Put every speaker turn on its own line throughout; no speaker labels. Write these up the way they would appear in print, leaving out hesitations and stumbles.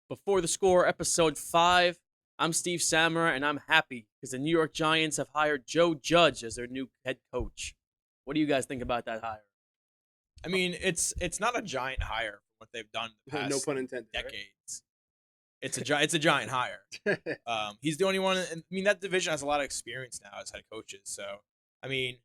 Before the Score, episode 5. I'm Steve Samra, and I'm happy because the New York Giants have hired Joe Judge as their new head coach. What do you guys think about that hire?
I mean, it's not a giant hire for what they've done the past
No pun intended,
decades. Right? It's a giant hire. He's the only one. I mean, that division has a lot of experience now as head coaches. So, I mean,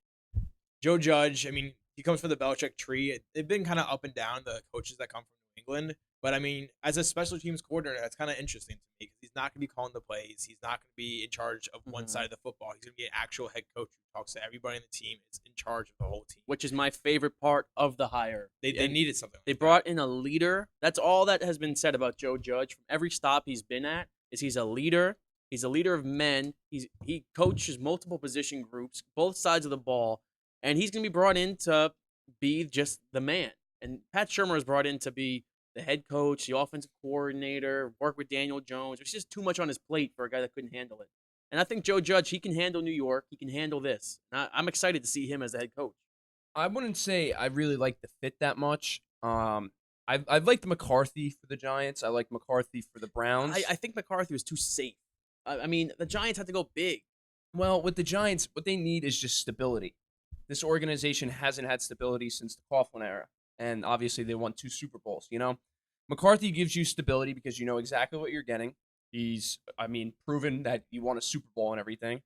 Joe Judge. I mean, he comes from the Belichick tree. They've been kind of up and down, the coaches that come from New England. But I mean, as a special teams coordinator, that's kind of interesting to me because he's not going to be calling the plays. He's not going to be in charge of one side of the football. He's going to be an actual head coach who talks to everybody in the team. Is in charge of the whole team,
Which is my favorite part of the hire.
They needed something.
They brought in a leader. That's all that has been said about Joe Judge from every stop he's been at. Is he's a leader. He's a leader of men. He coaches multiple position groups, both sides of the ball, and he's going to be brought in to be just the man. And Pat Shurmur is brought in to be the head coach, the offensive coordinator, work with Daniel Jones. There's just too much on his plate for a guy that couldn't handle it. And I think Joe Judge, he can handle New York. He can handle this. I'm excited to see him as the head coach.
I wouldn't say I really like the fit that much. I liked McCarthy for the Giants. I like McCarthy for the Browns.
I think McCarthy was too safe. I mean, the Giants had to go big.
Well, with the Giants, what they need is just stability. This organization hasn't had stability since the Coughlin era. And obviously, they won 2 Super Bowls, you know? McCarthy gives you stability because you know exactly what you're getting. He's, proven that you won a Super Bowl and everything.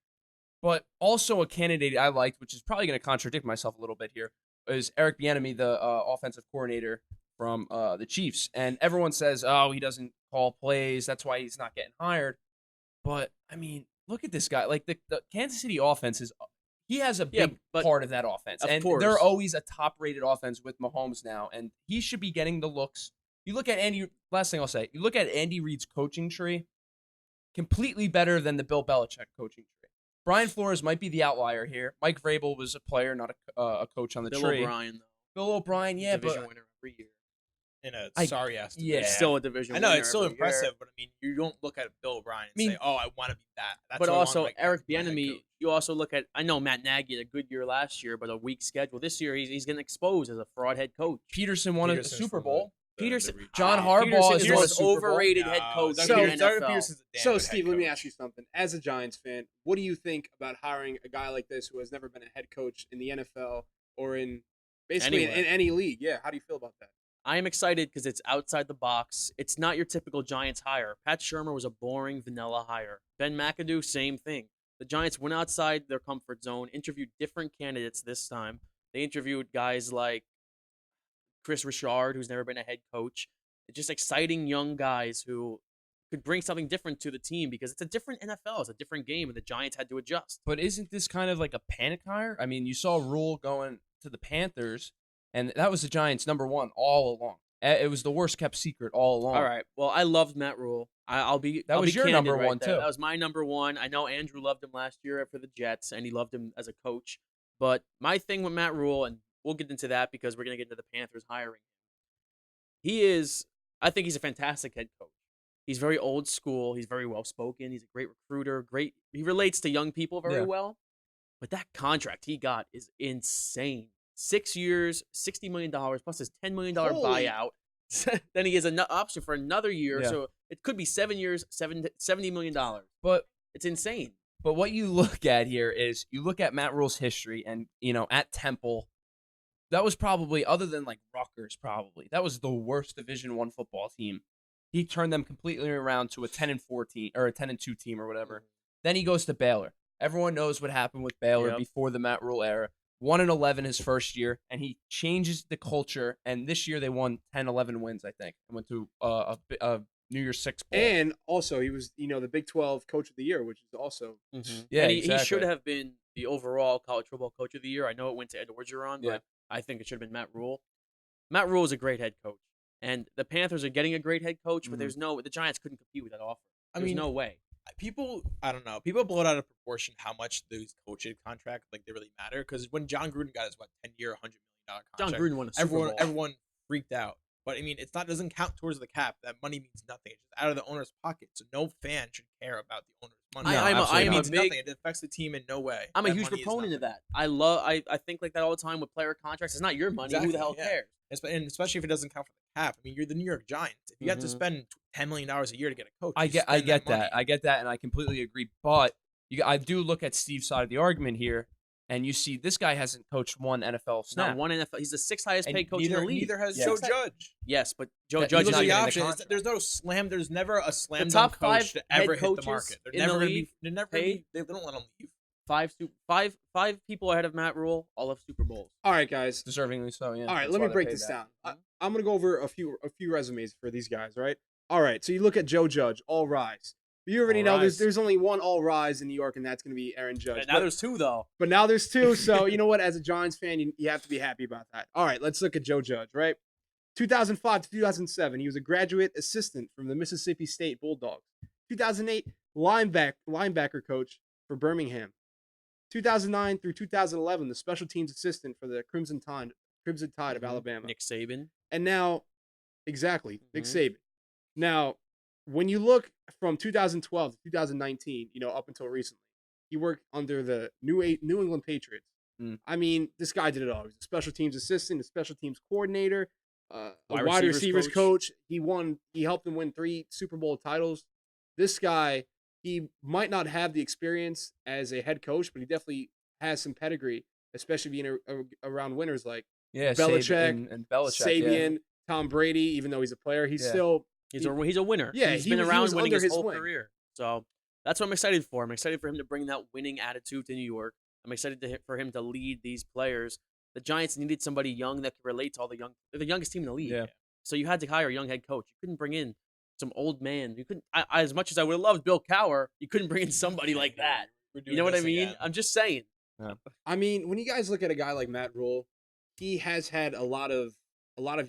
But also a candidate I liked, which is probably going to contradict myself a little bit here, is Eric Bieniemy, the offensive coordinator from the Chiefs. And everyone says, oh, he doesn't call plays. That's why he's not getting hired. But, I mean, look at this guy. Like, the Kansas City offense is... He has a big part of that offense.
Of course.
They're always a top-rated offense with Mahomes now, and he should be getting the looks. You look at last thing I'll say, you look at Andy Reid's coaching tree, completely better than the Bill Belichick coaching tree. Brian Flores might be the outlier here. Mike Vrabel was a player, not a coach on the
Bill
tree.
O'Brien, though.
Bill O'Brien, yeah,
Division
but...
winner every year.
in a sorry-ass division.
Yeah.
He's still a division
I know,
winner
it's still
every year.
impressive, but I mean, you don't look at Bill O'Brien and say, oh, I want to be that. That's
But
what I want,
also,
like,
Eric
as my head
Bieniemy,
coach.
you also look at, I know Matt Nagy had a good year last year, but a weak schedule. This year, he's getting exposed as a fraud head coach.
Peterson won a
Peterson's
Super
from
Bowl.
Peterson,
John
Peterson
Harbaugh
is
is
the
won a
most
Super Bowl.
overrated head coach
So-
in the
Doug
NFL.
Peterson's a damn
So,
good
Steve,
head
let me
coach.
ask you something. As a Giants fan, what do you think about hiring a guy like this who has never been a head coach in the NFL or in basically
Anywhere.
in any league? Yeah, how do you feel about that?
I am excited because it's outside the box. It's not your typical Giants hire. Pat Shurmur was a boring vanilla hire. Ben McAdoo, same thing. The Giants went outside their comfort zone, interviewed different candidates this time. They interviewed guys like Chris Richard, who's never been a head coach. Just exciting young guys who could bring something different to the team because it's a different NFL. It's a different game, and the Giants had to adjust.
But isn't this kind of like a panic hire? I mean, you saw Rhule going to the Panthers, and that was the Giants' number 1 all along. It was the worst kept secret all along.
All right. Well, I loved Matt Rhule. I'll be
That
I'll
was
be
your
candid
number
right
one,
there.
too.
That was my number 1. I know Andrew loved him last year for the Jets, and he loved him as a coach. But my thing with Matt Rhule, and we'll get into that because we're going to get into the Panthers hiring. I think he's a fantastic head coach. He's very old school. He's very well spoken. He's a great recruiter. He relates to young people very well. But that contract he got is insane. 6 years, $60 million plus his $10 million buyout. Then he has an option for another year.
Yeah.
So it could be 7 years, $70 million.
But
It's insane.
But what you look at here is you look at Matt Rhule's history, and at Temple, that was probably, other than like Rutgers, probably that was the worst Division I football team. He turned them completely around to a 10-4 team or a 10-2 team or whatever. Then he goes to Baylor. Everyone knows what happened with Baylor before the Matt Rhule era. 1-11 his first year, and he changes the culture. And this year they won 10-11 wins, I think, and went to a New Year's Six Bowl.
And also, he was, the Big 12 Coach of the Year, which is also
Yeah,
and he
exactly.
should have been the overall college football coach of the year. I know it went to Ed Orgeron, but I think it should have been Matt Rhule. Matt Rhule is a great head coach, and the Panthers are getting a great head coach, but the Giants couldn't compete with that offer. There's no way.
I don't know. People blow it out of proportion how much those coaching contracts they really matter. Because when John Gruden got his 10-year, $100 million contract,
John Gruden won a Super Bowl.
everyone freaked out. But I mean, doesn't count towards the cap. That money means nothing. It's just out of the owner's pocket. So no fan should care about the owner's money.
I
It means
am
nothing. It affects the team in no way.
I'm a
That
huge
money is
proponent of
nothing.
that. I think like that all the time with player contracts. It's not your money. Who the hell
Exactly, yeah.
cares?
And especially if it doesn't count for the have. I mean, you're the New York Giants. If you have to spend $10 million a year to get a coach,
I
you
get
spend that money.
that. I get that, and I completely agree. But I do look at Steve's side of the argument here, and you see this guy hasn't coached one NFL snap.
Not one NFL. He's the sixth highest paid coach
neither,
in the league.
Neither has
Yeah.
Joe Judge.
Yes, but Joe
That-
Judge
he's
is
not
the
getting the
option.
contract.
There's never a slam
The
dunk
top
coach
five
to
head
ever hit the
coaches
market. They're
in the
never gonna
league
be. They're never
paid
They don't let them leave.
five people ahead of Matt Rhule, all have Super Bowls.
All right, guys.
Deservingly so, yeah.
All right,
That's
let
why
me
they
break
paid
this
that.
down. I'm gonna go over a few resumes for these guys. Right. All right. So you look at Joe Judge, all rise. You already
All
know
rise.
there's only one all rise in New York, and that's gonna be Aaron Judge.
And now there's two though.
But now there's two, so you know what? As a Giants fan, you have to be happy about that. All right, let's look at Joe Judge, right? 2005 to 2007, he was a graduate assistant from the Mississippi State Bulldogs. 2008, linebacker coach for Birmingham. 2009 through 2011, the special teams assistant for the Crimson Tide of Alabama.
Nick Saban.
And now, exactly, Nick
Mhm.
Saban. Now, when you look from 2012 to 2019, up until recently, he worked under the New England Patriots.
Mm.
I mean, this guy did it all. He was a special teams assistant, a special teams coordinator, a
Wide
wide
receivers
receivers coach. He helped them win 3 Super Bowl titles. This guy, he might not have the experience as a head coach, but he definitely has some pedigree, especially being around winners like
Yeah,
Belichick,
and Belichick.
Sabian, Tom Brady. Even though he's a player, he's
Yeah.
still
He's a winner.
Yeah,
he's
he
been
was
around winning
under
his
his
whole
wing.
career. So that's what I'm excited for. I'm excited for him to bring that winning attitude to New York. I'm excited for him to lead these players. The Giants needed somebody young that could relate to all they're the youngest team in the league.
Yeah.
So you had to hire a young head coach. You couldn't bring in some old man. You couldn't. As much as I would have loved Bill Cowher, you couldn't bring in somebody like that.
We're
You
doing
know what I
this
mean?
again.
I'm just saying.
I mean, when you guys look at a guy like Matt Rhule, he has had a lot of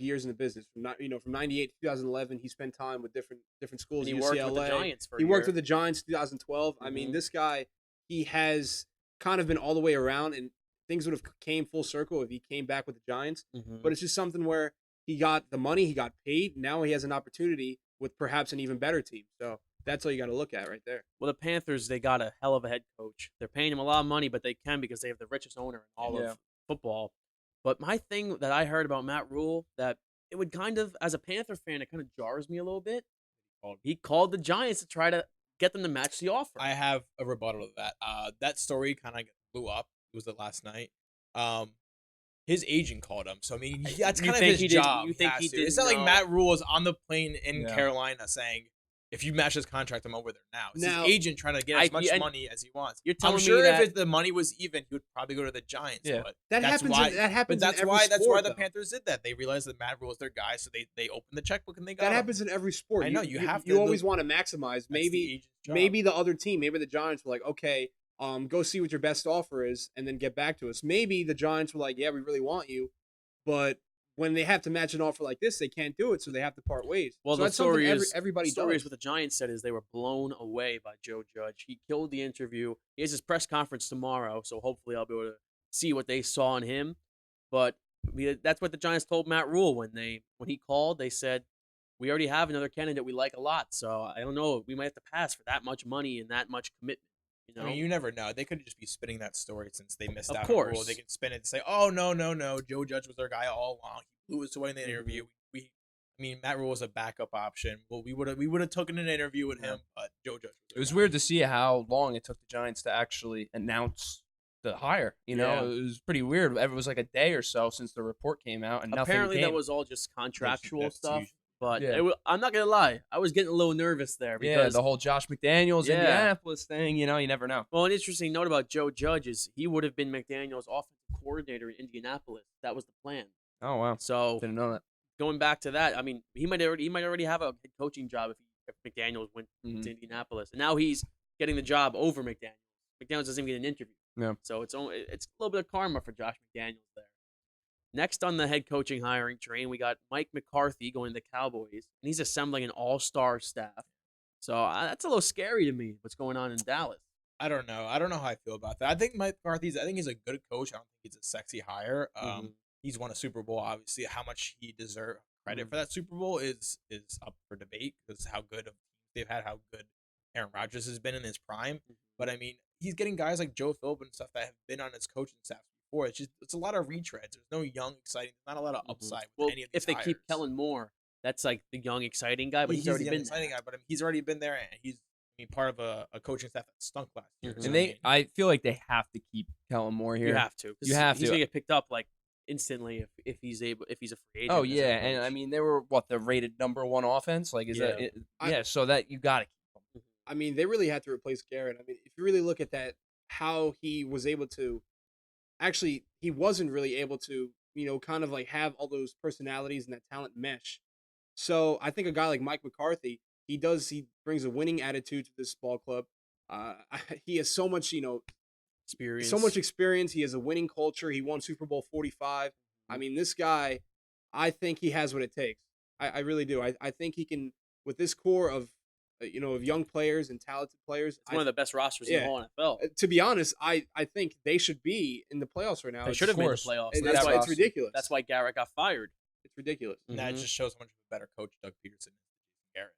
years in the business. From 98 to 2011, he spent time with different schools.
And he
UCLA.
worked with the Giants for a
He worked
year.
with the Giants 2012. I mean,
Mhm.
this guy, he has kind of been all the way around, and things would have came full circle if he came back with the Giants.
Mhm.
But it's just something where he got the money, he got paid. Now he has an opportunity with perhaps an even better team. So that's all you got to look at right there.
Well, the Panthers, they got a hell of a head coach. They're paying him a lot of money, but they can because they have the richest owner in all
Yeah.
of football. But my thing that I heard about Matt Rhule, that it would kind of, as a Panther fan, it kind of jars me a little bit. He called the Giants to try to get them to match the offer.
I have a rebuttal to that. That story kind of blew up. It was the last night. His agent called him, so I mean that's
You
kind of
think
his
he didn't-
job.
you think
has
he
to. It's
didn't
not like
know?
Matt Rhule was on the plane in
Yeah.
Carolina saying, "If you match this contract, I'm over there now." It's
Now-
his agent trying to get as much
and
money as he wants.
you're telling
I'm
me
sure
that-
if the money was even, he would probably go to the Giants.
Yeah.
But
That
that's
happens.
why.
That happens.
But that's
in every
why.
sport,
That's why the
though.
Panthers did that. They realized that Matt Rhule is their guy, so they opened the checkbook and they got
That
him.
happens in every sport.
I know, you have to-
You always want to maximize.
That's the
Maybe
agent's job.
maybe the other team, maybe the Giants were like, okay, go see what your best offer is, and then get back to us. Maybe the Giants were like, yeah, we really want you, but when they have to match an offer like this, they can't do it, so they have to part ways.
Well,
so
the
that's something
story is
everybody
the story
does.
is what the Giants said is they were blown away by Joe Judge. He killed the interview. He has his press conference tomorrow, so hopefully I'll be able to see what they saw in him. But that's what the Giants told Matt Rhule when he called. They said, we already have another candidate we like a lot, so I don't know. We might have to pass for that much money and that much commitment. You know?
I mean, you never know. They could just be spinning that story since they missed
Of
out on Rhule.
course.
They could spin it and say, "Oh no, Joe Judge was their guy all along. He blew us away in the interview." I mean, Matt Rhule was a backup option. Well, we would have taken an interview with him, but Joe Judge.
It was weird to see how long it took the Giants to actually announce the hire.
Yeah.
It was pretty weird. It was like a day or so since the report came out, and
Apparently
nothing
that
came.
was all just contractual
That's
stuff.
huge.
But
Yeah.
I'm not gonna lie, I was getting a little nervous there
Yeah,
because
the whole Josh McDaniels
Yeah.
Indianapolis thing. You never know.
well, an interesting note about Joe Judge is he would have been McDaniel's offensive coordinator in Indianapolis. That was the plan.
Oh wow,
So
didn't know that.
going back to that, I mean, he might already have a head coaching job if McDaniels went
Mhm.
to Indianapolis, and now he's getting the job over McDaniels. McDaniels doesn't even get an interview.
Yeah.
So it's a little bit of karma for Josh McDaniels there. Next on the head coaching hiring train, we got Mike McCarthy going to the Cowboys, and he's assembling an all-star staff. So that's a little scary to me. What's going on in Dallas?
I don't know. I don't know how I feel about that. I think Mike McCarthy's. I think he's a good coach. I don't think he's a sexy hire.
Mhm.
He's won a Super Bowl. Obviously, how much he deserves credit
Mhm.
for that Super Bowl is up for debate because how good of they've had, how good Aaron Rodgers has been in his prime. But I mean, he's getting guys like Joe Philbin and stuff that have been on his coaching staff before. It's a lot of retreads. There's no young, exciting. Not a lot of upside with
Well,
any of these
if they keep
hires.
Kellen Moore, that's like the young, exciting guy, but
Yeah,
he's already
the young,
been
exciting
there.
guy, but I mean, he's already been there, and he's part of a coaching staff that stunk last year.
Mhm.
So,
And I feel like they have to keep Kellen Moore here.
You have to. 'Cause
You have
he's
to.
gonna get picked up like instantly if he's a free agent.
Oh
as a
yeah, and I
coach.
mean they were the rated #1 offense. Like is that
I-
so that you got to keep them.
I mean, they really had to replace Garrett. I mean, if you really look at that, how he was able to, actually, he wasn't really able to, kind of like have all those personalities and that talent mesh. So I think a guy like Mike McCarthy, he brings a winning attitude to this ball club. He has so much,
experience.
so much experience. He has a winning culture. He won Super Bowl 45. I mean, this guy, I think he has what it takes. I really do. I think he can, with this core of, of young players and talented players.
It's one of the best rosters in the whole NFL.
To be honest, I think they should be in the playoffs right now.
They
It's-
should have made the
course.
playoffs.
and
and
that's why it's
roster.
ridiculous.
That's why Garrett got fired.
It's ridiculous.
And that
Mhm.
just shows how much of a better coach Doug Peterson is than Garrett.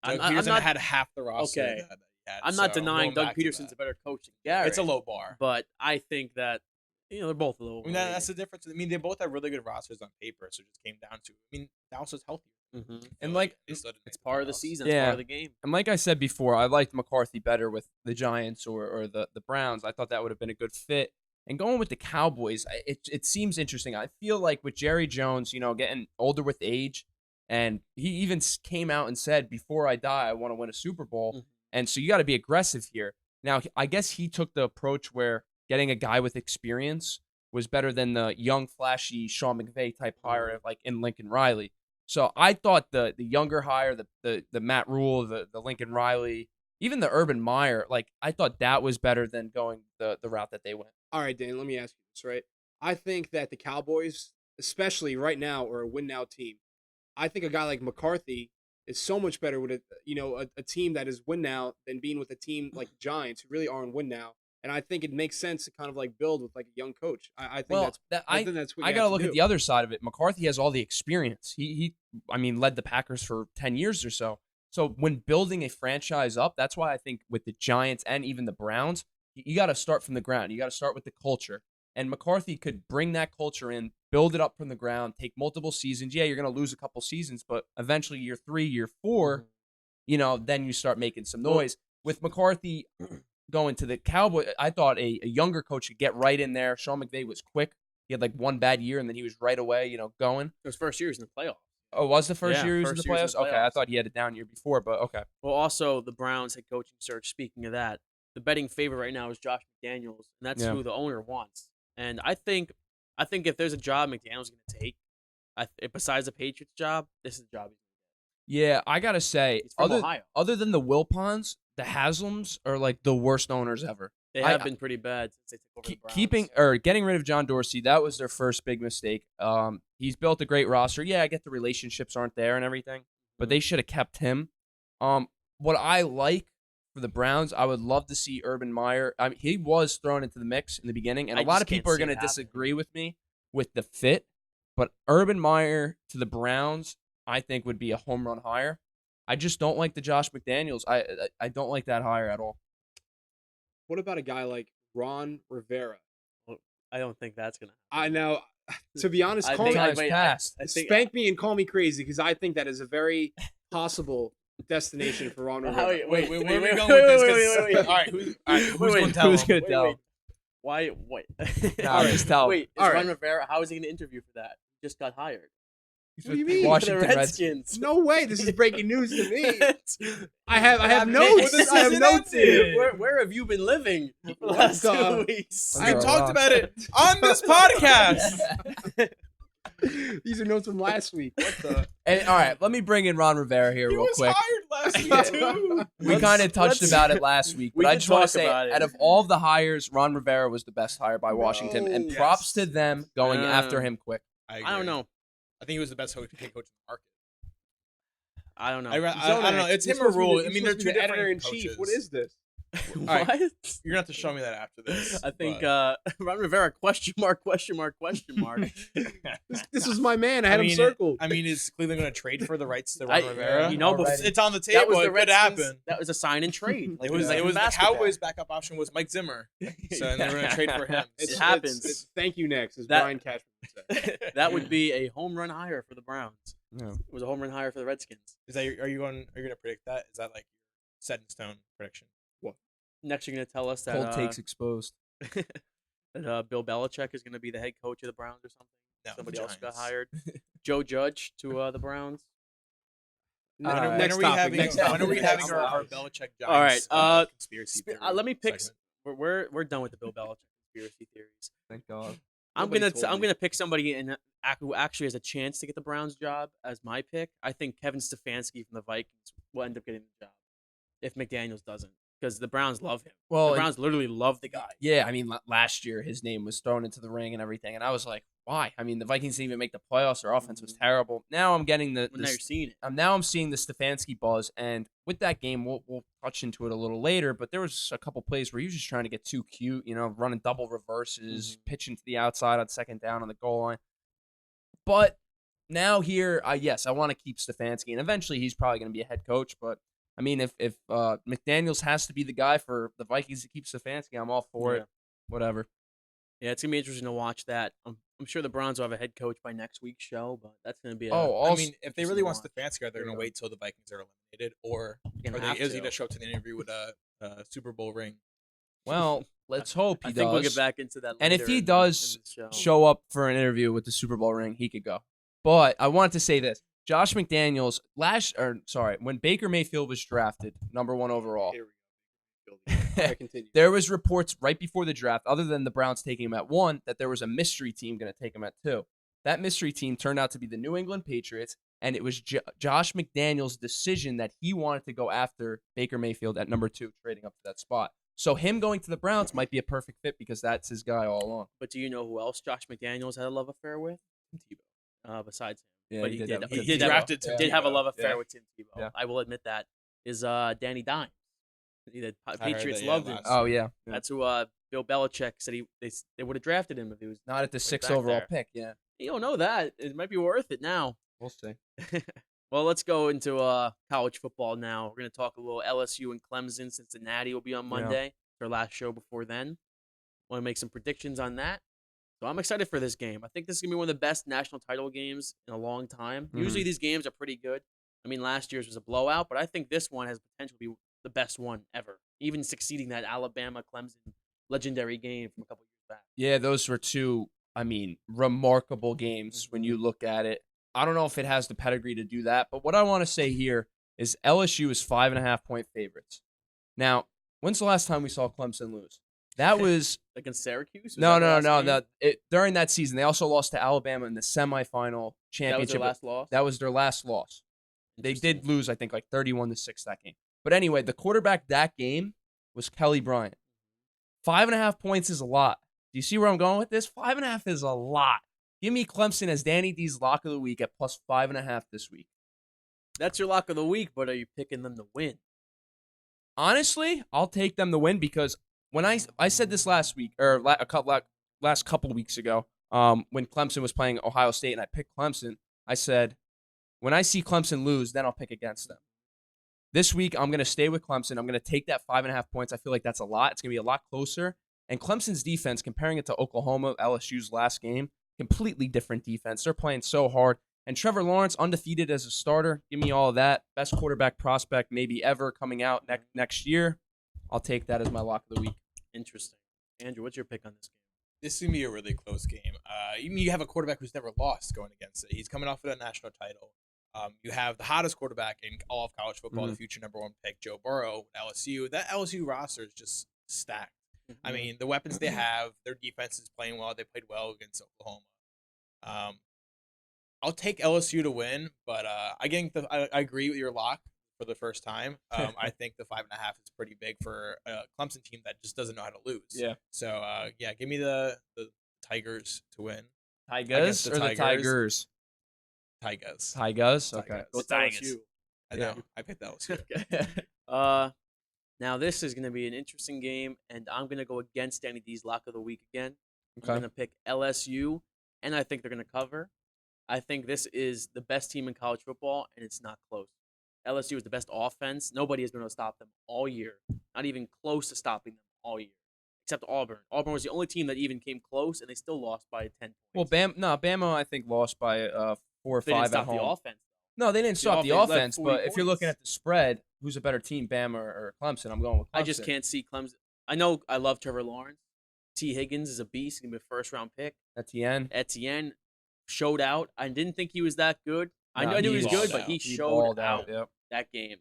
I'm
Doug Peterson
not-
had half the roster
Okay.
that he had.
I'm not
so
denying
going
Doug
back to
Peterson's
that.
a better coach than Garrett.
It's a low bar.
But I think that they're both a little.
I mean, that's the difference. I mean, they both have really good rosters on paper, so it just came down to. I mean, Dallas was healthier.
And like
They still didn't
It's
make the
part of the
playoffs.
season. It's
Yeah.
part of the game.
and like I said before, I liked McCarthy better with the Giants or the Browns. I thought that would have been a good fit. And going with the Cowboys, it seems interesting. I feel like with Jerry Jones, getting older with age, and he even came out and said, "Before I die, I want to win a Super Bowl."
Mhm.
And so you got to be aggressive here. Now, I guess he took the approach where getting a guy with experience was better than the young, flashy Sean McVay type hire like in Lincoln Riley. So I thought the younger hire, the Matt Rhule, the Lincoln Riley, even the Urban Meyer, like I thought that was better than going the route that they went.
All right, Dan, let me ask you this, right? I think that the Cowboys, especially right now, are a win now team. I think a guy like McCarthy is so much better with a team that is win now than being with a team like the Giants who really are in win now. And I think it makes sense to kind of like build with like a young coach. I think I think that's what
I
you
got to
have
look
do.
at the other side of it. McCarthy has all the experience. He led the Packers for 10 years or so. So when building a franchise up, that's why I think with the Giants and even the Browns, you got to start from the ground. You got to start with the culture. And McCarthy could bring that culture in, build it up from the ground, take multiple seasons. Yeah, you're going to lose a couple seasons, but eventually year 3, year 4, then you start making some noise. With McCarthy going to the Cowboys, I thought a younger coach could get right in there. Sean McVay was quick. He had like one bad year, and then he was right away, going.
His first year was in the playoffs.
Oh, was the first
Yeah,
year he was in the
first year was
playoffs?
in the
Okay, I
playoffs.
thought he had it down year before, but okay.
Well, also the Browns head coaching search. Speaking of that, the betting favorite right now is Josh McDaniels, and that's
Yeah.
who the owner wants. And I think if there's a job McDaniels going to take, besides the Patriots job, this is the job.
Yeah, I gotta say,
He's from Ohio.
other than the Wilpons, the Haslams are like the worst owners ever.
They have been pretty bad since they took over the Browns.
Getting rid of John Dorsey, that was their first big mistake. He's built a great roster. Yeah, I get the relationships aren't there and everything, but they should have kept him. What I like for the Browns, I would love to see Urban Meyer. I mean, he was thrown into the mix in the beginning, and
I
a lot
just
of people
can't
are
see
going
it
to
happening.
disagree with me with the fit, but Urban Meyer to the Browns, I think would be a home run hire. I just don't like the Josh McDaniels. I don't like that hire at all.
What about a guy like Ron Rivera?
I don't think that's going to.
I know. To be honest,
I
call
think
me,
I-
Times
wait,
passed.
I think-
spank me and call me crazy because I think that is a very possible destination for Ron Rivera.
Wait,
Where
wait,
are we
wait,
going
wait,
with this?
wait,
'Cause-
wait, wait.
All right, who's
Wait,
going to tell
who's
him?
gonna tell him?
Why? Wait.
Nah, just tell him.
Wait, is
All right.
Ron Rivera? How is he going to interview for that? He just got hired.
What do you mean?
Washington
the
Redskins.
Redskins.
No way. This is breaking news to me. I have
Well,
notes.
this
I have
isn't
notes
it.
here.
Where have you been living for the
What
last
the-
2 weeks?
We
Under a
talked
rock.
about it on this podcast.
These are notes from last week. What the?
And, all right, let me bring in Ron Rivera here
He
real
was
quick.
hired last week too.
We kind of touched
let's-
about it last week,
we
but I
can
just want to
talk
say,
about it.
out of all of the hires, Ron Rivera was the best hire by Washington, and
No.
props
Yes.
to them going after
Um,
him quick.
I don't know.
I think he was the best coach in the market.
I don't know.
I don't know. It's
You're
him or
supposed to be
Rule.
the-
I
you're
mean, they're
supposed to be
two
the editor in
different
chief.
coaches.
What is this?
What?
You're gonna have to show me that after this.
I think
but-
Ron Rivera, question mark.
This was my man. I had him circled.
I mean, is Cleveland going to trade for the rights to Ron
I-
Rivera?
you know,
Already.
it's on the
That
table.
was the
It could
Redskins.
happen.
That was a sign and trade. Like
It was
in
the
basketball.
Cowboys' backup option was Mike Zimmer, so and they were going to trade for him.
It happens.
It's thank you next, as
That-
Brian Cashman would say.
That would be a home run hire for the Browns.
No.
It was a home run hire for the Redskins.
Is that are you going to predict that? Is that like set in stone prediction?
Next, you're going to tell us that
Cold takes exposed.
that Bill Belichick is going to be the head coach of the Browns or something.
No,
Somebody
the
else got
Giants.
hired. Joe Judge to the Browns.
When
Alright.
are
Next
we
topic,
having?
next
When are
topic.
we having
Next
our
topic.
Belichick
All right,
Giants conspiracy theory
Let me pick.
segment?
We're done with the Bill Belichick conspiracy theories.
Thank God.
I'm
Nobody
gonna
told
I'm
me.
gonna pick somebody who actually has a chance to get the Browns job as my pick. I think Kevin Stefanski from the Vikings will end up getting the job if McDaniels doesn't, because the Browns love him.
Well,
The
and-
Browns literally love the guy.
yeah, I mean, last year his name was thrown into the ring and everything, and I was like, why? I mean, the Vikings didn't even make the playoffs. Their offense was terrible. Now I'm getting
Well, now you're seeing it.
I'm seeing the Stefanski buzz, and with that game, we'll touch into it a little later. But there was a couple plays where he was just trying to get too cute, running double reverses, pitching to the outside on second down on the goal line. But now here, yes, I want to keep Stefanski, and eventually he's probably going to be a head coach. But I mean, if McDaniels has to be the guy for the Vikings to keep Stefanski, I'm all for
Yeah.
it. Whatever.
Yeah, it's gonna be interesting to watch that. I'm sure the Browns will have a head coach by next week's show, but that's gonna be.
I mean, if they really want
watch.
Stefanski, are they going to wait till the Vikings are eliminated, or
Gonna have
is he
to.
going to show up to the interview with a Super Bowl ring?
Well, let's hope he
I think we'll
does.
get back into that.
And if
later
he
in
does
the show.
show up for an interview with the Super Bowl ring, he could go. But I wanted to say this. Josh McDaniels when Baker Mayfield was drafted #1 overall,
Here we go. I continue.
there was reports right before the draft, other than the Browns taking him at 1, that there was a mystery team going to take him at 2. That mystery team turned out to be the New England Patriots, and it was Josh McDaniels' decision that he wanted to go after Baker Mayfield at #2, trading up to that spot. So him going to the Browns might be a perfect fit because that's his guy all along.
But do you know who else Josh McDaniels had a love affair with? Tim Tebow. Besides him.
Yeah,
But he did
have-
he
He
did have a-
drafted Tim
did have a
Tebow.
love affair
Yeah.
with Tim Tebow.
Yeah.
I will admit that. Is Danny Dimes. The
heard
Patriots
that, yeah,
loved him.
last
Oh, yeah.
That's who Bill Belichick said they would have drafted him if he was.
Not at the
Way
6th
back
overall
there.
pick, yeah.
You don't know that. It might be worth it now.
We'll see.
Well, let's go into college football now. We're going to talk a little LSU and Clemson. Cincinnati will be on Monday. Their last show before then. Want to make some predictions on that. So I'm excited for this game. I think this is going to be one of the best national title games in a long time.
Mhm.
Usually these games are pretty good. I mean, last year's was a blowout, but I think this one has potential to be the best one ever, even succeeding that Alabama-Clemson legendary game from a couple years back.
Yeah, those were two, remarkable games when you look at it. I don't know if it has the pedigree to do that, but what I want to say here is LSU is 5.5-point favorites. Now, when's the last time we saw Clemson lose? That was
Against Syracuse? Was
no.
that the last game?
During that season, they also lost to Alabama in the semifinal
That was
championship.
their last loss?
That was their last loss. They did
Interesting.
lose, I think, like 31-6 that game. But anyway, the quarterback that game was Kelly Bryant. 5.5 points is a lot. Do you see where I'm going with this? 5.5 is a lot. Give me Clemson as Danny D's lock of the week at plus 5.5 this week.
That's your lock of the week, but are you picking them to win?
Honestly, I'll take them to win because when I said this last week or last couple weeks ago, when Clemson was playing Ohio State and I picked Clemson, I said when I see Clemson lose, then I'll pick against them. This week, I'm going to stay with Clemson. I'm going to take that 5.5 points. I feel like that's a lot. It's going to be a lot closer. And Clemson's defense, comparing it to Oklahoma, LSU's last game, completely different defense. They're playing so hard. And Trevor Lawrence, undefeated as a starter. Give me all of that. Best quarterback prospect maybe ever coming out next year. I'll take that as my lock of the week.
Interesting. Andrew, what's your pick on this game?
This is going to be a really close game. You have a quarterback who's never lost going against it. He's coming off of a national title. You have the hottest quarterback in all of college football, the future #1 pick, Joe Burrow, LSU. That LSU roster is just stacked. I mean, the weapons they have, their defense is playing well. They played well against Oklahoma. I'll take LSU to win, but I agree with your lock for the first time. I think the 5.5 is pretty big for a Clemson team that just doesn't know how to lose.
Yeah.
So give me the Tigers to win.
Tigers
Against the
or the
Tigers.
Tigers?
Tigers.
Tigers? Okay.
Tigers.
Go
Tigers.
LSU.
I know. I picked LSU.
Okay. Now, this is going to be an interesting game, and I'm going to go against Danny D's lock of the week again. I'm going to pick LSU, and I think they're going to cover. I think this is the best team in college football, and it's not close. LSU is the best offense. Nobody has been able to stop them all year. Not even close to stopping them all year, except Auburn. Auburn was the only team that even came close, and they still lost by 10 points.
Well, Bama, I think, lost by 4 or 5
They didn't
at
stop
home.
the offense.
No, they didn't stop the
offense led
offense,
40
but if you're looking
points.
at the spread, who's a better team, Bama or Clemson? I'm going with Clemson.
I just can't see Clemson. I know I love Trevor Lawrence. T. Higgins is a beast. He's going to be a first-round pick. Etienne showed out. I didn't think he was that good. I knew he was good, but he showed out that game.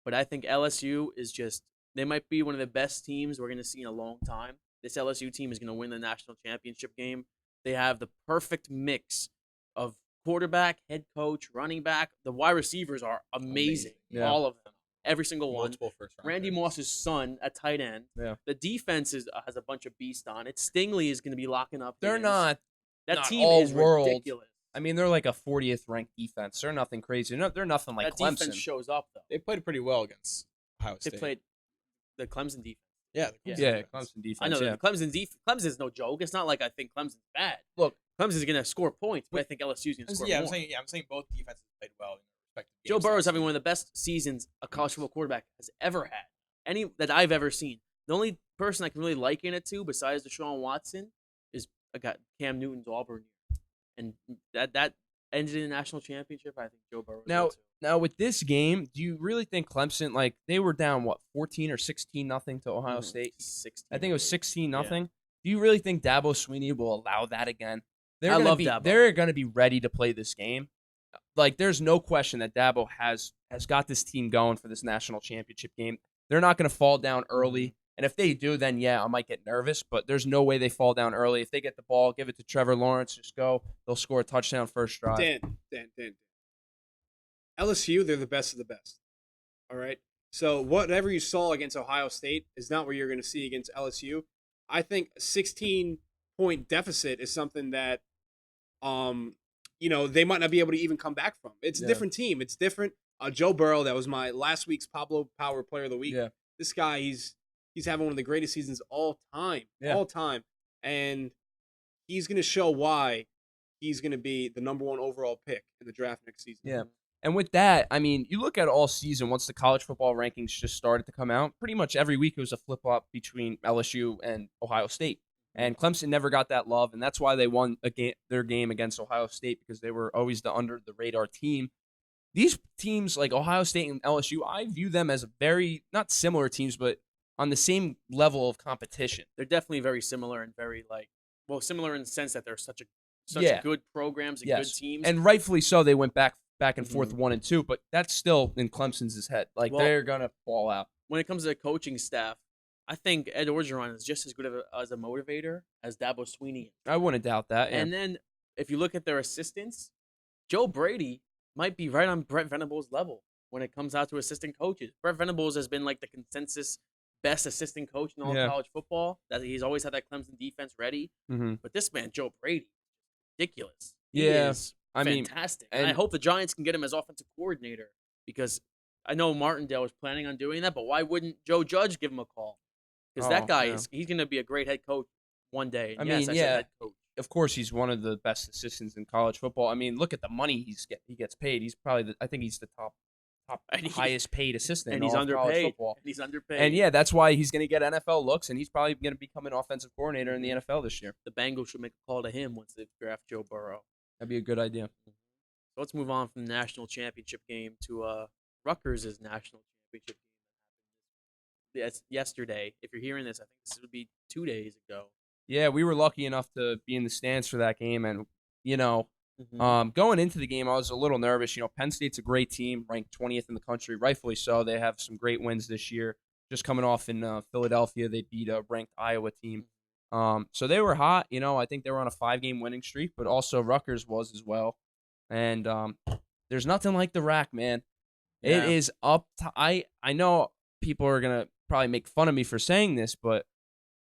But I think LSU is just – they might be one of the best teams we're going to see in a long time. This LSU team is going to win the national championship game. They have the perfect mix of quarterback, head coach, running back. The wide receivers are amazing.
Yeah.
All of them. Every single one.
Multiple first-round
Randy
picks.
Moss's son at tight end.
Yeah.
The defense has a bunch of beasts on it. Stingley is going to be locking up.
They're
Higgins.
not
That team
all
is
world.
ridiculous.
I mean, they're like a 40th ranked defense. They're nothing crazy. They're nothing like
That
Clemson.
defense shows up, though.
They played pretty well against Ohio
They
State.
played the Clemson defense.
Yeah,
Yeah.
Yeah, Clemson defense.
I know
yeah.
the Clemson is no joke. It's not like I think Clemson's bad.
Look,
Clemson's going to score points, but I think LSU's going to score more.
I'm saying both defenses played well in their respective
Joe
games
Burrow's
last
having
season.
one of the best seasons a college football quarterback has ever had. Any that I've ever seen. The only person I can really liken it to, besides Deshaun Watson, is I got Cam Newton's Auburn year, and that ended in a national championship. I think Joe Burrow.
Now with this game, do you really think Clemson, like they were down 14 or 16-0 to Ohio State?
16.
I think it was 16-0.
Yeah.
Do you really think Dabo Swinney will allow that again?
I love Dabo.
They're going to be ready to play this game. Like there's no question that Dabo has got this team going for this national championship game. They're not going to fall down early. And if they do, then yeah, I might get nervous, but there's no way they fall down early. If they get the ball, give it to Trevor Lawrence, just go. They'll score a touchdown first drive.
Dan. LSU, they're the best of the best. All right? So whatever you saw against Ohio State is not what you're going to see against LSU. I think a 16-point deficit is something that, they might not be able to even come back from. It's a different team. It's different. Joe Burrow, that was my last week's Pablo Power Player of the Week.
Yeah.
This guy, he's having one of the greatest seasons all time. And he's going to show why he's going to be the number 1 overall pick in the draft next season.
Yeah. And with that, I mean, you look at all season, once the college football rankings just started to come out, pretty much every week it was a flip-flop between LSU and Ohio State. And Clemson never got that love, and that's why they won their game against Ohio State, because they were always the under-the-radar team. These teams like Ohio State and LSU, I view them as very, not similar teams, but on the same level of competition.
They're definitely very similar and very similar in the sense that they're such good programs and good teams.
And rightfully so, they went back and forth 1 and 2, but that's still in Clemson's head. Like they're gonna fall out.
When it comes to the coaching staff, I think Ed Orgeron is just as good as a motivator as Dabo Swinney is.
I wouldn't doubt that. Yeah.
And then if you look at their assistants, Joe Brady might be right on Brent Venables' level when it comes out to assistant coaches. Brent Venables has been like the consensus best assistant coach in all of college football. That he's always had that Clemson defense ready.
Mm-hmm.
But this man, Joe Brady, ridiculous.
Yeah,
he is fantastic. And I hope the Giants can get him as offensive coordinator, because I know Martindale was planning on doing that, but why wouldn't Joe Judge give him a call? Because that guy he's going to be a great head coach one day. And I said head coach.
Of course, he's one of the best assistants in college football. I mean, look at the money he gets paid. He's probably I think he's the top highest paid assistant.
And
in
he's
all of college
underpaid.
football.
And he's underpaid.
And yeah, that's why he's going to get NFL looks, and he's probably going to become an offensive coordinator in the NFL this year.
The Bengals should make a call to him once they draft Joe Burrow.
That'd be a good idea.
So let's move on from the national championship game to Rutgers' national championship game. That's yesterday. If you're hearing this, I think this would be 2 days ago.
Yeah, we were lucky enough to be in the stands for that game, and going into the game, I was a little nervous. Penn State's a great team, ranked 20th in the country, rightfully so. They have some great wins this year. Just coming off in Philadelphia, they beat a ranked Iowa team. So they were hot. I think they were on a 5-game winning streak, but also Rutgers was as well. And there's nothing like the rack, man.
Yeah.
It is up to I know people are gonna probably make fun of me for saying this, but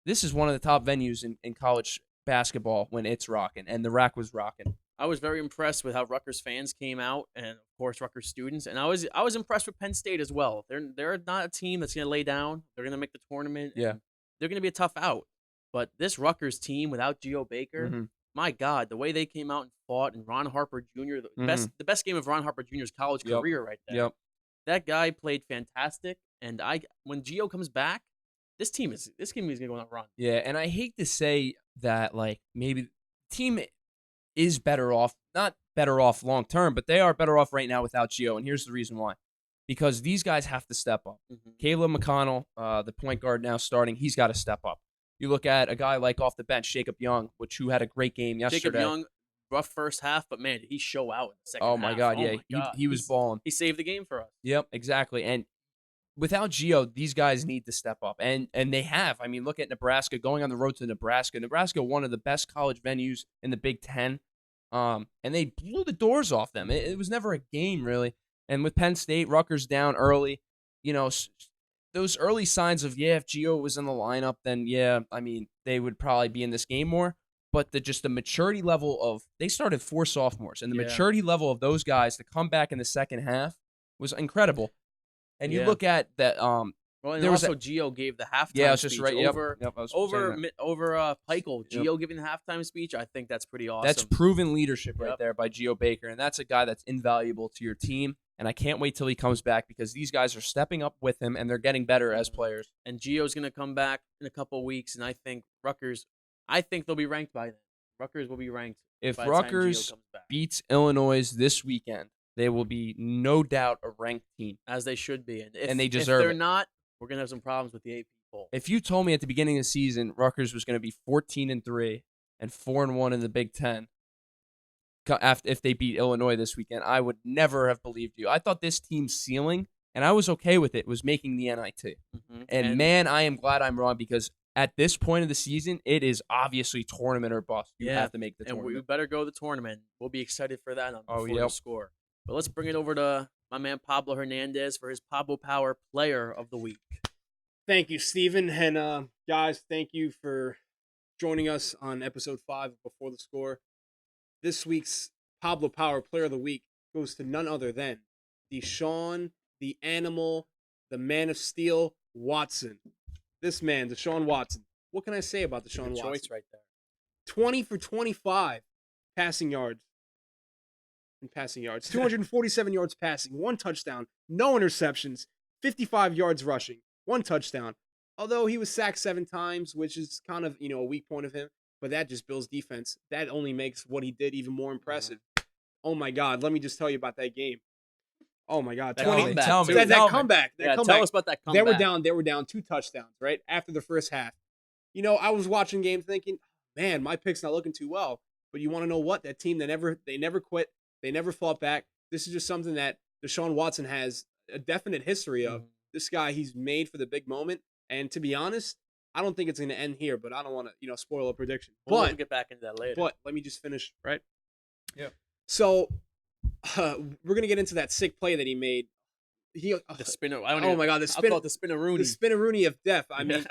this is one of the top venues in college basketball when it's rocking, and the rack was rocking.
I was very impressed with how Rutgers fans came out, and of course Rutgers students. And I was impressed with Penn State as well. They're not a team that's gonna lay down. They're gonna make the tournament.
Yeah.
And they're gonna be a tough out. But this Rutgers team without Geo Baker,
Mhm.
my God, the way they came out and fought, and Ron Harper Jr. The best game of Ron Harper Jr.'s college
Yep.
career right there.
Yep.
That guy played fantastic, and when Geo comes back, this team is gonna go on a run.
Yeah, and I hate to say that, like, maybe the team is better off, not better off long term, but they are better off right now without Gio, and here's the reason why. Because these guys have to step up. Caleb McConnell, the point guard now starting, he's got to step up. You look at a guy like off the bench, Jacob Young, who had a great game yesterday.
Jacob Young, rough first half, but man, did he show out in the second half.
Oh my God, yeah, he was balling.
He saved the game for us.
Yep, exactly. And without Gio, these guys need to step up, and they have. I mean, look at Nebraska, going on the road to Nebraska. Nebraska, one of the best college venues in the Big Ten, and they blew the doors off them. It was never a game, really. And with Penn State, Rutgers down early, those early signs of, if Gio was in the lineup, then, I mean, they would probably be in this game more. But the maturity level of – they started 4 sophomores, and the maturity level of those guys to come back in the second half was incredible. And you look at that.
Well, and
there
also Gio gave the halftime
yeah, it's
speech
just right.
over
Over
Peichel. Gio giving the halftime speech. I think that's pretty awesome.
That's proven leadership right
Yep.
there by Gio Baker, and that's a guy that's invaluable to your team. And I can't wait till he comes back because these guys are stepping up with him and they're getting better as players.
And Gio's going to come back in a couple of weeks, and I think they'll be ranked by then. Rutgers will be ranked.
If
by the time Gio
Rutgers
comes back,
beats Illinois this weekend, they will be no doubt a ranked team.
as they should be,
And they deserve
If they're
it.
not, we're going to have some problems with the AP poll.
If you told me at the beginning of the season Rutgers was going to be 14-3 and 4-1 in the Big Ten, if they beat Illinois this weekend, I would never have believed you. I thought this team's ceiling, and I was okay with it, was making the NIT. And man, I am glad I'm wrong because at this point of the season, it is obviously tournament or bust. You have to make the
and
tournament.
we better go to the tournament. We'll be excited for that before the
yep.
score. But let's bring it over to my man Pablo Hernandez for his Pablo Power Player of the Week.
Thank you, Steven. And guys, thank you for joining us on episode 5 of Before the Score. This week's Pablo Power Player of the Week goes to none other than Deshaun, the Animal, the Man of Steel, Watson. This man, Deshaun Watson. What can I say about Deshaun Watson?
Choice right there.
20 for 25 passing yards. 247 yards passing, 1 touchdown, no interceptions, 55 yards rushing, 1 touchdown. Although he was sacked 7 times, which is kind of, a weak point of him, but that just builds defense. That only makes what he did even more impressive. Oh my God, let me just tell you about that game. Oh my God,
That
20
comeback.
Tell me.
that
Tell me.
comeback. That
Yeah,
comeback.
tell us about that comeback.
They were down 2 touchdowns, right? After the first half. I was watching games thinking, man, my pick's not looking too well. But you want to know what? That team, they never quit. They never fought back. This is just something that Deshaun Watson has a definite history of. This guy, he's made for the big moment. And to be honest, I don't think it's going to end here, but I don't want to, spoil a prediction.
We'll
But
get back into that later.
But let me just finish, right?
Yeah.
So we're going to get into that sick play that he made.
The spinner.
Oh my God,
I'll call it the spinner-rooney.
The spinner-rooney of death. I mean,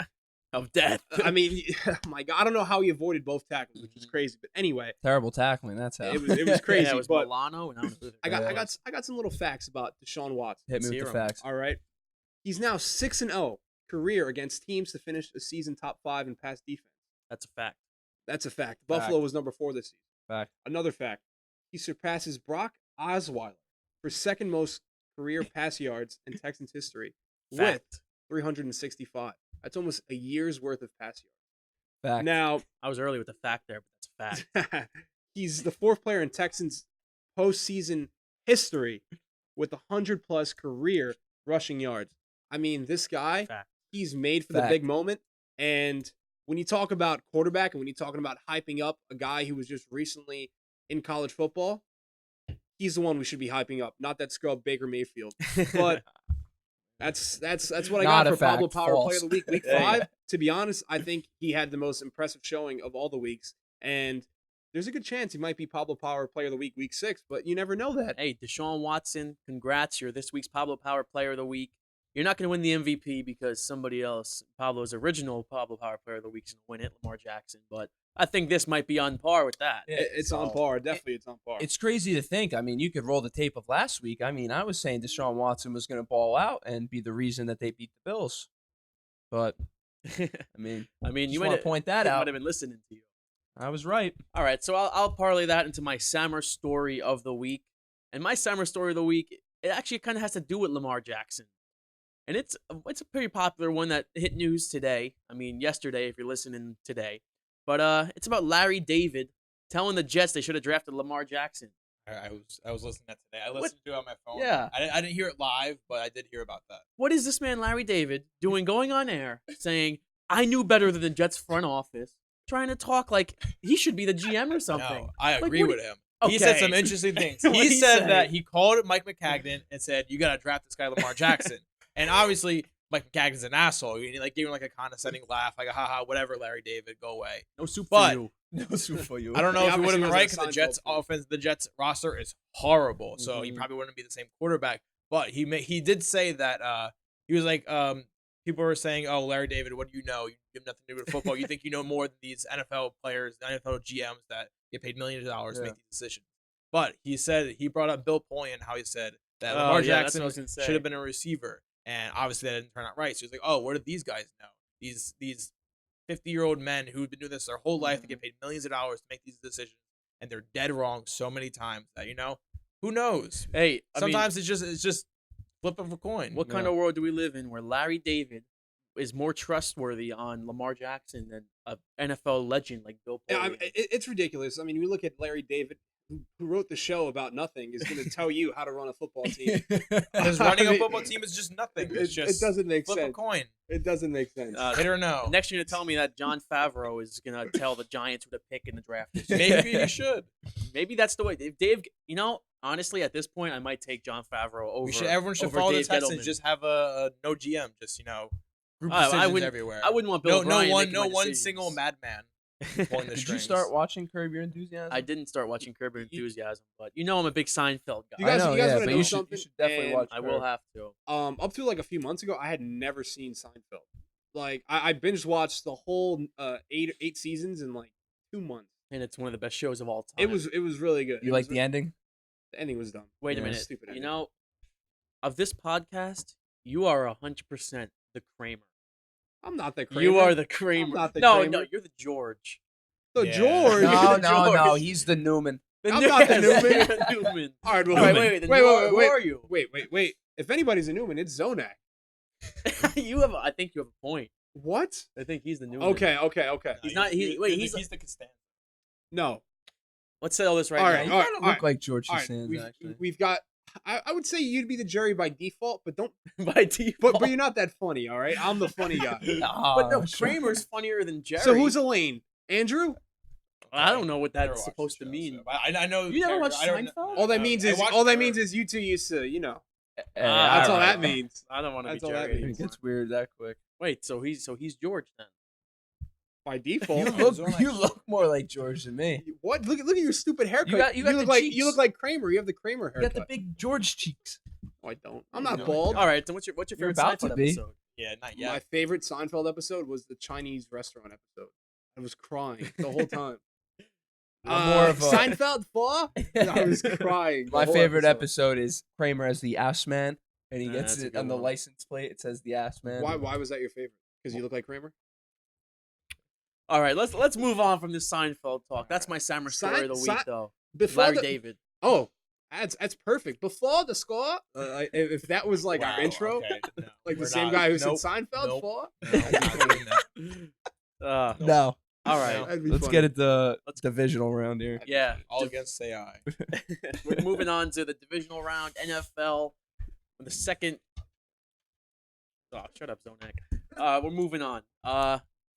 of death.
I mean, oh my God, I don't know how he avoided both tackles, which is crazy. But anyway,
Terrible tackling. That's how.
it was crazy.
Yeah, it was
but
Milano. And
I got some little facts about Deshaun Watson.
Hit me with the facts.
All right, he's now 6-0 career against teams to finish a season top 5 in pass defense.
That's a fact.
That's a fact. Buffalo was number 4 this season.
Fact.
Another fact: he surpasses Brock Osweiler for second most career pass yards in Texans history with
Fact.
365. That's almost a year's worth of pass yards.
Fact.
Now,
I was early with the fact there, but that's a fact.
he's the 4th player in Texans postseason history with 100-plus career rushing yards. I mean, this guy,
Fact.
he's made for the big moment. And when you talk about quarterback and when you're talking about hyping up a guy who was just recently in college football, he's the one we should be hyping up, not that scrub Baker Mayfield. But that's what I
Not
got
a
for Pablo
fact.
Power
False.
Player of the Week, week
Yeah,
5.
yeah.
To be honest, I think he had the most impressive showing of all the weeks. And there's a good chance he might be Pablo Power Player of the week 6, but you never know that.
Hey, Deshaun Watson, congrats. You're this week's Pablo Power Player of the Week. You're not going to win the MVP because somebody else, Pablo's original Pablo Power Player of the Week, is going to win it, Lamar Jackson. But I think this might be on par with that.
Yeah,
It's on par. Definitely, it's on par.
It's crazy to think. I mean, you could roll the tape of last week. I mean, I was saying Deshaun Watson was going to ball out and be the reason that they beat the Bills. But, I mean,
you
want to point that out.
Might have been listening to you.
I was right.
All right, so I'll parlay that into my Samra story of the week. And my Samra story of the week, it actually kind of has to do with Lamar Jackson. And it's a pretty popular one that hit news today. I mean, yesterday, if you're listening today. But it's about Larry David telling the Jets they should have drafted Lamar Jackson.
I was listening to that today. I listened to it on my phone.
Yeah.
I didn't hear it live, but I did hear about that.
What is this man, Larry David, doing going on air saying, I knew better than the Jets front office, trying to talk like he should be the GM or something?
No, I
Like,
agree
what
with
do-
him.
Okay.
He said some interesting things.
What'd
He
he
said
say?
that he called Mike McCagnon and said, "You got to draft this guy, Lamar Jackson." And obviously, Mike McCagnon's an asshole. He gave him like a condescending laugh, like a haha, whatever, Larry David, go away.
No soup
But-
for you.
No soup for you.
I don't know
He
if he would have
obviously
been
was
right
a
because the Jets
Seinfeld fan.
offense, the Jets roster is horrible, so he
Mhm.
probably wouldn't be the same quarterback. But he did say that he was like people were saying, "Oh, Larry David, what do you know? You have nothing to do with football. You think you know more than these NFL players, the NFL GMs that get paid millions of dollars to
Yeah.
make these decisions." But he brought up Bill Polian, how he said that
Oh,
Lamar
yeah, that's
Jackson
what I was gonna say.
should have been a receiver, and obviously that didn't turn out right. So he's like, "Oh, what did these guys know? These 50-year-old men who've been doing this their whole life, they get paid millions of dollars to make these decisions, and they're dead wrong so many times that who knows?
Hey, I mean,
Sometimes it's just flip of a coin.
what kind of world do we live in where Larry David is more trustworthy on Lamar Jackson than an NFL legend like Bill
Yeah,
Polian?
it's ridiculous. I mean, we look at Larry David, who wrote the show about nothing, is going to tell you how to run a football team.
Because running
I
a
mean,
football team is just nothing.
It
It's just
doesn't make
flip a
sense.
coin,
It doesn't make sense.
hit or no.
Next, you're gonna tell me that John Favreau is gonna tell the Giants who to pick in the draft. this year.
Maybe you should.
Maybe that's the way. If Dave, honestly, at this point, I might take John Favreau over.
Everyone should
over
follow
Dave
the Texans.
Gettlemen.
Just have a no GM. Just group
I
decisions
wouldn't-
everywhere.
I wouldn't want Bill O'Brien making my
no one
decisions.
single madman pulling the
Did you
strings.
start watching Curb Your Enthusiasm?
I didn't start watching Curb Your Enthusiasm, but I'm a big Seinfeld guy.
You guys,
I know,
you guys
yeah,
want to
but
know
you should-
something?
you should definitely
And,
watch
I will
Curb.
have to.
Up to like a few months ago, I had never seen Seinfeld. Like I binge watched the whole eight seasons in like 2 months.
And it's one of the best shows of all time.
It was really good.
You
It
like
was
the ending?
The ending was dumb.
Wait a
Yeah.
minute.
Stupid
You
ending.
know, of this podcast, you are 100% the Kramer.
I'm not the Kramer.
You are the Kramer.
not the
no,
Kramer.
you're the George.
the
Yeah.
George.
No,
the
no, no.
George.
He's the Newman.
I'm not the Newman.
you're the Newman.
All right, well,
Wait, then who are you?
wait. If anybody's a Newman, it's Zonak.
I think you have a point.
What?
I think he's the Newman.
Okay.
He's not- he's
the Costanza.
No.
Let's settle this right
All
now.
right,
You
all
kind of
all
look like George
All right,
Costanza, actually.
we've got. I would say you'd be the Jerry by default, but don't.
By default.
But you're not that funny. All right, I'm the funny guy.
But no,
sure.
Kramer's funnier than Jerry.
So who's Elaine? Andrew?
I don't know what
Never
that's
watched
supposed
the
to
show,
mean.
so- I know.
You never
the
watched
character. I don't know-
Seinfeld?
All that
I
means
watched
is you two used to,
Ah,
that's all
right.
that means.
I don't want to be
That's all that
Jerry.
means.
It gets weird that quick.
Wait, so he's George then?
By
You
default.
Zonak.
look more like George than me.
What? Look at your stupid haircut.
You got
look
the
like
cheeks.
you look like Kramer. You have the Kramer
You
haircut.
got the big George cheeks.
No, I don't. I'm not
No.
bald.
All right, then what's your
You're
favorite
about to
Seinfeld
be.
episode?
Yeah, not
My
yet.
favorite Seinfeld episode was the Chinese restaurant episode. I was crying the whole time.
I'm more of a-
Seinfeld 4? I was crying. the
My
whole
favorite episode is Kramer as the ass man, and he
Ah,
gets
that's a
it
good
on the
one.
license plate. It says the ass man.
Why was that your favorite? Because you look like Kramer?
All right, let's move on from this Seinfeld talk. That's my Samra story of the week, though.
Before
Larry
the,
David.
Oh, that's perfect. Before the score, if that was like our
Wow,
intro,
okay, no,
like the
we're
same
not-
guy who
nope,
said Seinfeld
nope.
4?
No, we're not doing that.
No.
All right.
No.
That'd be
Let's
funny.
get it the divisional round here.
Yeah.
All against AI.
We're moving on to the divisional round, NFL. The second. Oh, shut up, Zonak. We're moving on.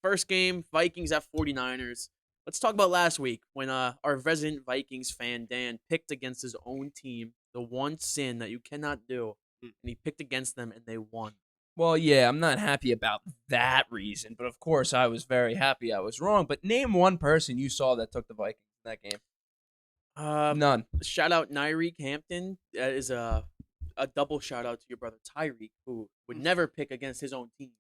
First game, Vikings at 49ers. Let's talk about last week when our resident Vikings fan, Dan, picked against his own team, the one sin that you cannot do. And he picked against them, and they won.
Well, yeah, I'm not happy about that reason, but of course I was very happy I was wrong. But name one person you saw that took the Vikings in that game. None.
Shout out Nyreek Hampton. That is a double shout out to your brother Tyreek, who would never pick against his own team.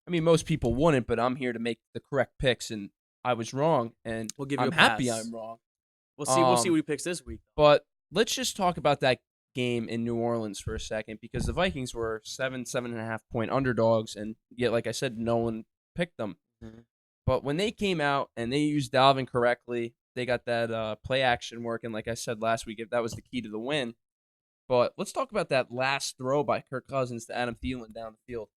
I mean, most people wouldn't, but I'm here to make the correct picks, and I was wrong, and
We'll give you
I'm
a
happy
pass.
I'm wrong.
We'll see. We'll see
Um,
what he picks this week.
But let's just talk about that game in New Orleans for a second, because the Vikings were 7.5 point underdogs, and yet, like I said, no one picked them.
Mhm.
But when they came out and they used Dalvin correctly, they got that play action working. Like I said last week, if that was the key to the win. But let's talk about that last throw by Kirk Cousins to Adam Thielen down the field.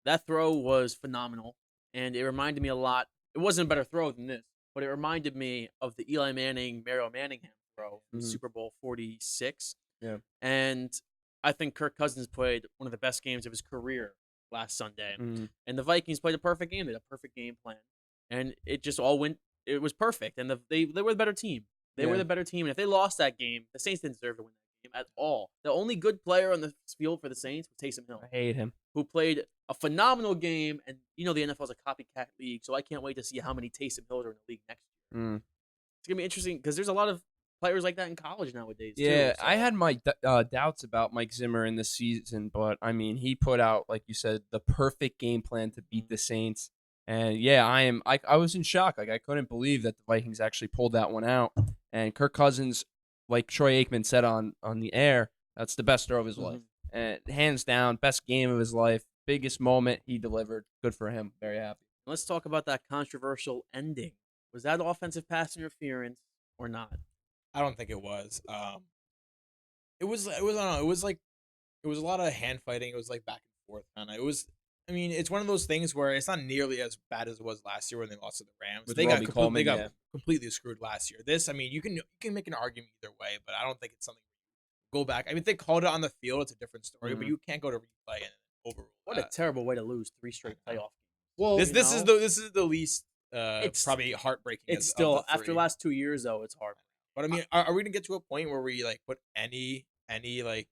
That throw was phenomenal, and it reminded me a lot. It wasn't a better throw than this, but it reminded me of the Eli Manning, Mario Manningham throw in
Mhm.
Super Bowl 46.
Yeah.
And I think Kirk Cousins played one of the best games of his career last Sunday.
Mhm.
And the Vikings played a perfect game. They had a perfect game plan. And it just all went – it was perfect. And they were the better team. They were
Yeah.
the better team. And if they lost that game, the Saints didn't deserve to win that game at all. The only good player on the field for the Saints was Taysom Hill,
I hate him.
who played a phenomenal game. And you know the NFL is a copycat league, so I can't wait to see how many Taysom Hills are in the league next year.
Mm.
It's going to be interesting because there's a lot of players like that in college nowadays,
Yeah,
too.
I
so-
had my doubts about Mike Zimmer in this season, but I mean, he put out, like you said, the perfect game plan to beat the Saints. And yeah, I was in shock. Like, I couldn't believe that the Vikings actually pulled that one out. And Kirk Cousins, like Troy Aikman said on the air, that's the best throw of his life. And hands down, best game of his life, biggest moment he delivered. Good for him. Very happy.
Let's talk about that controversial ending. Was that offensive pass interference or not?
I don't think it was. It was. I don't know. It was like it was a lot of hand fighting. It was like back and forth kind of. It was. I mean, it's one of those things where it's not nearly as bad as it was last year when they lost to the Rams.
With
They
Robbie
got
Coleman,
they got
yeah.
completely screwed last year. This, I mean, you can make an argument either way, but I don't think it's something. Go back. I mean, if they called it on the field, it's a different story. But
Mhm.
you can't go to replay and overrule.
What a
that.
terrible way to lose 3 straight playoff games.
Well,
This
you
this is
know?
the least
It's-
probably heartbreaking.
It's
of
still
the
after
three.
last 2 years though. It's hard.
But I mean, are we gonna get to a point where we like put any like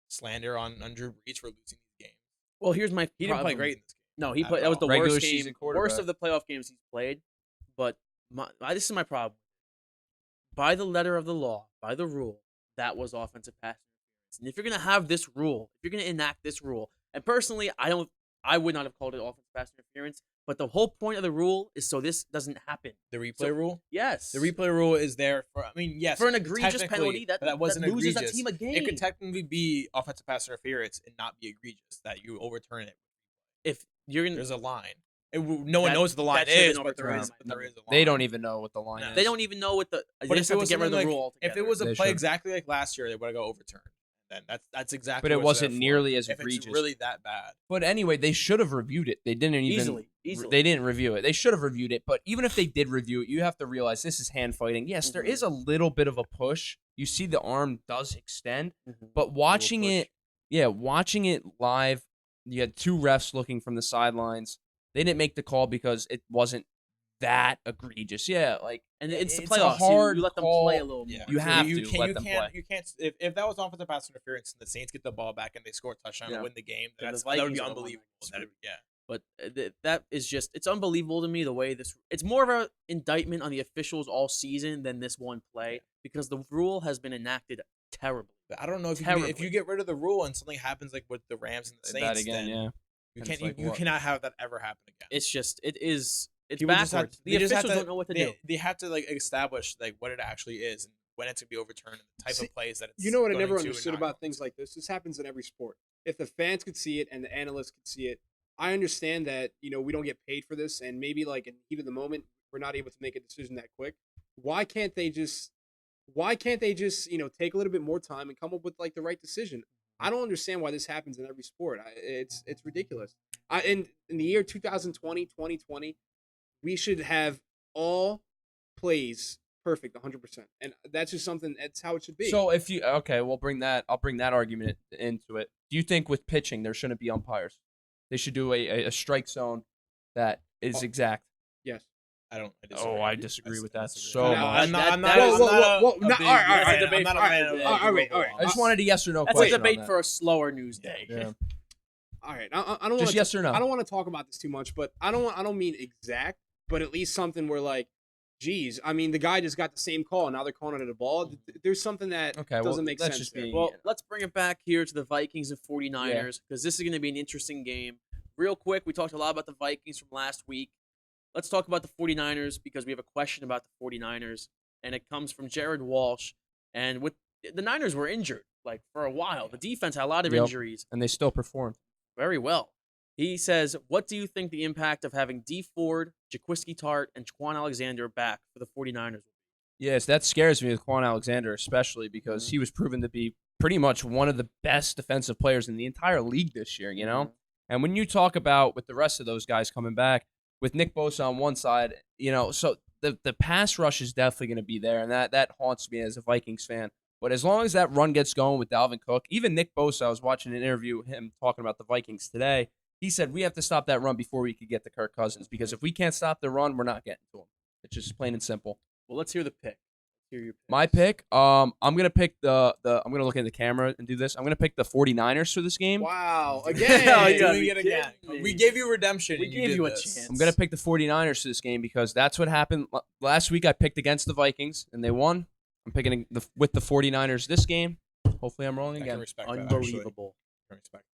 slander on Drew Brees for losing these games?
Well, here's my.
He didn't play
problem.
great in this game.
No, he
at
played. That was
all.
the
Regular
worst
season
game,
quarterback.
worst of the playoff games he's played. But this is my problem. By the letter of the law, by the rule, that was offensive pass interference. And if you're gonna have this rule, if you're gonna enact this rule, and personally, I would not have called it offensive pass interference. But the whole point of the rule is so this doesn't happen.
The replay
So-
rule.
Yes,
The replay rule is there for. I mean, yes,
for an egregious
technically,
penalty that
wasn't
loses
egregious.
that team a game.
It could technically be offensive pass interference and not be egregious that you overturn it.
if you're gonna,
There's a line. No one
That-
knows what the line
that should've
is,
been
but there is.
overturned.
But there is a line.
They don't even know what the line
No.
is.
they don't even know what the. They
But
just
if
have
it
to
was
get rid of the
something
rule
like,
altogether.
if it was a
They
play
should.
exactly like last year, they would have got overturned. Then that's exactly.
But it
what it's
wasn't
there for.
nearly as
If
egregious.
it's really that bad.
But anyway, they should have reviewed it. They didn't even
easily.
They didn't review it. They should have reviewed it. But even if they did review it, you have to realize this is hand fighting. Yes, there
Mhm.
is a little bit of a push. You see the arm does extend,
Mhm.
but watching
push.
watching it live, you had 2 refs looking from the sidelines. They didn't make the call because it wasn't that egregious. Yeah, like
And it's the
it's a
playoffs.
hard
You let them
call.
play a little more.
Yeah,
You have
you
to
can't,
let
you
them
can't,
play.
You can't. If that was offensive pass interference and the Saints get the ball back and they score a touchdown
Yeah.
to win the game,
Then the
that would
Vikings
be
are the one
unbelievable.
that
That'd- yeah.
But that is just, it's unbelievable to me the way this, it's more of an indictment on the officials all season than this one play because the rule has been enacted terribly.
But I don't know if you
Terribly.
get rid of the rule and something happens like with the Rams and the Saints,
that again,
then
yeah.
you
And
can't
it's like,
you
what?
cannot have that ever happen again.
It's just, it's
People just have-
backwards.
they
The
just have
officials
to-
don't know what to do.
They have to like establish like what it actually is and when it's gonna be overturned and the type
See,
of plays that it's.
You know what I
going
never
to and
understood
not
about
going
things
to.
like this? This happens in every sport. If the fans could see it and the analysts could see it, I understand that, we don't get paid for this and maybe like in the heat of the moment, we're not able to make a decision that quick. Why can't they just take a little bit more time and come up with like the right decision? I don't understand why this happens in every sport. It's ridiculous. In the year 2020, 2020, we should have all plays perfect 100%. And that's just something, that's how it should be.
So if you I'll bring that argument into it. Do you think with pitching there shouldn't be umpires? They should do a strike zone that is exact.
yes.
I
disagree with
I
that
disagree.
so
No,
much.
I'm not. I'm
That-
not.
whoa,
I'm
whoa,
not
whoa,
a
no,
big
all right, all
fan-
right,
I'm not a
all
fan
right,
of
all right,
the
all right.
I just wanted a yes or no
That's
question.
a debate
on that.
for a slower news day.
Yeah.
All right. I don't
Just
want
yes or no.
I don't want to talk about this too much, but I don't mean exact, but at least something where like, geez, I mean the guy just got the same call and now they're calling it a ball. There's something that
Okay, well,
doesn't make
let's
sense.
just
there.
be-
Well, let's bring it back here to the Vikings and 49ers because this is going to be an interesting game. Real quick, we talked a lot about the Vikings from last week. let's talk about the 49ers because we have a question about the 49ers, and it comes from Jared Walsh. And with the Niners were injured like for a while. The defense had a lot of injuries.
And they still performed
Very well. He says, what do you think the impact of having D Ford, Jaquiski Tart, and Jaquan Alexander back for the 49ers will be?
Yes, that scares me with Quan Alexander, especially because he was proven to be pretty much one of the best defensive players in the entire league this year, you know? And when you talk about with the rest of those guys coming back, with Nick Bosa on one side, you know, so the pass rush is definitely going to be there, and that haunts me as a Vikings fan. But as long as that run gets going with Dalvin Cook, even Nick Bosa, I was watching an interview with him talking about the Vikings today. He said we have to stop that run before we could get to Kirk Cousins because if we can't stop the run, we're not getting to him. It's just plain and simple.
Well, let's hear the pick. Hear your picks.
My pick, I'm gonna pick I'm gonna look at the camera and do this. I'm gonna pick the 49ers for this game.
Wow.
Yeah,
Again.
doing it again. We gave you redemption.
We
and
gave
did
you a
this.
chance.
I'm gonna pick the 49ers for this game because that's what happened last week. I picked against the Vikings and they won. I'm picking with the 49ers this game. Hopefully, I'm wrong
I can
again.
respect that.
Unbelievable.
I can respect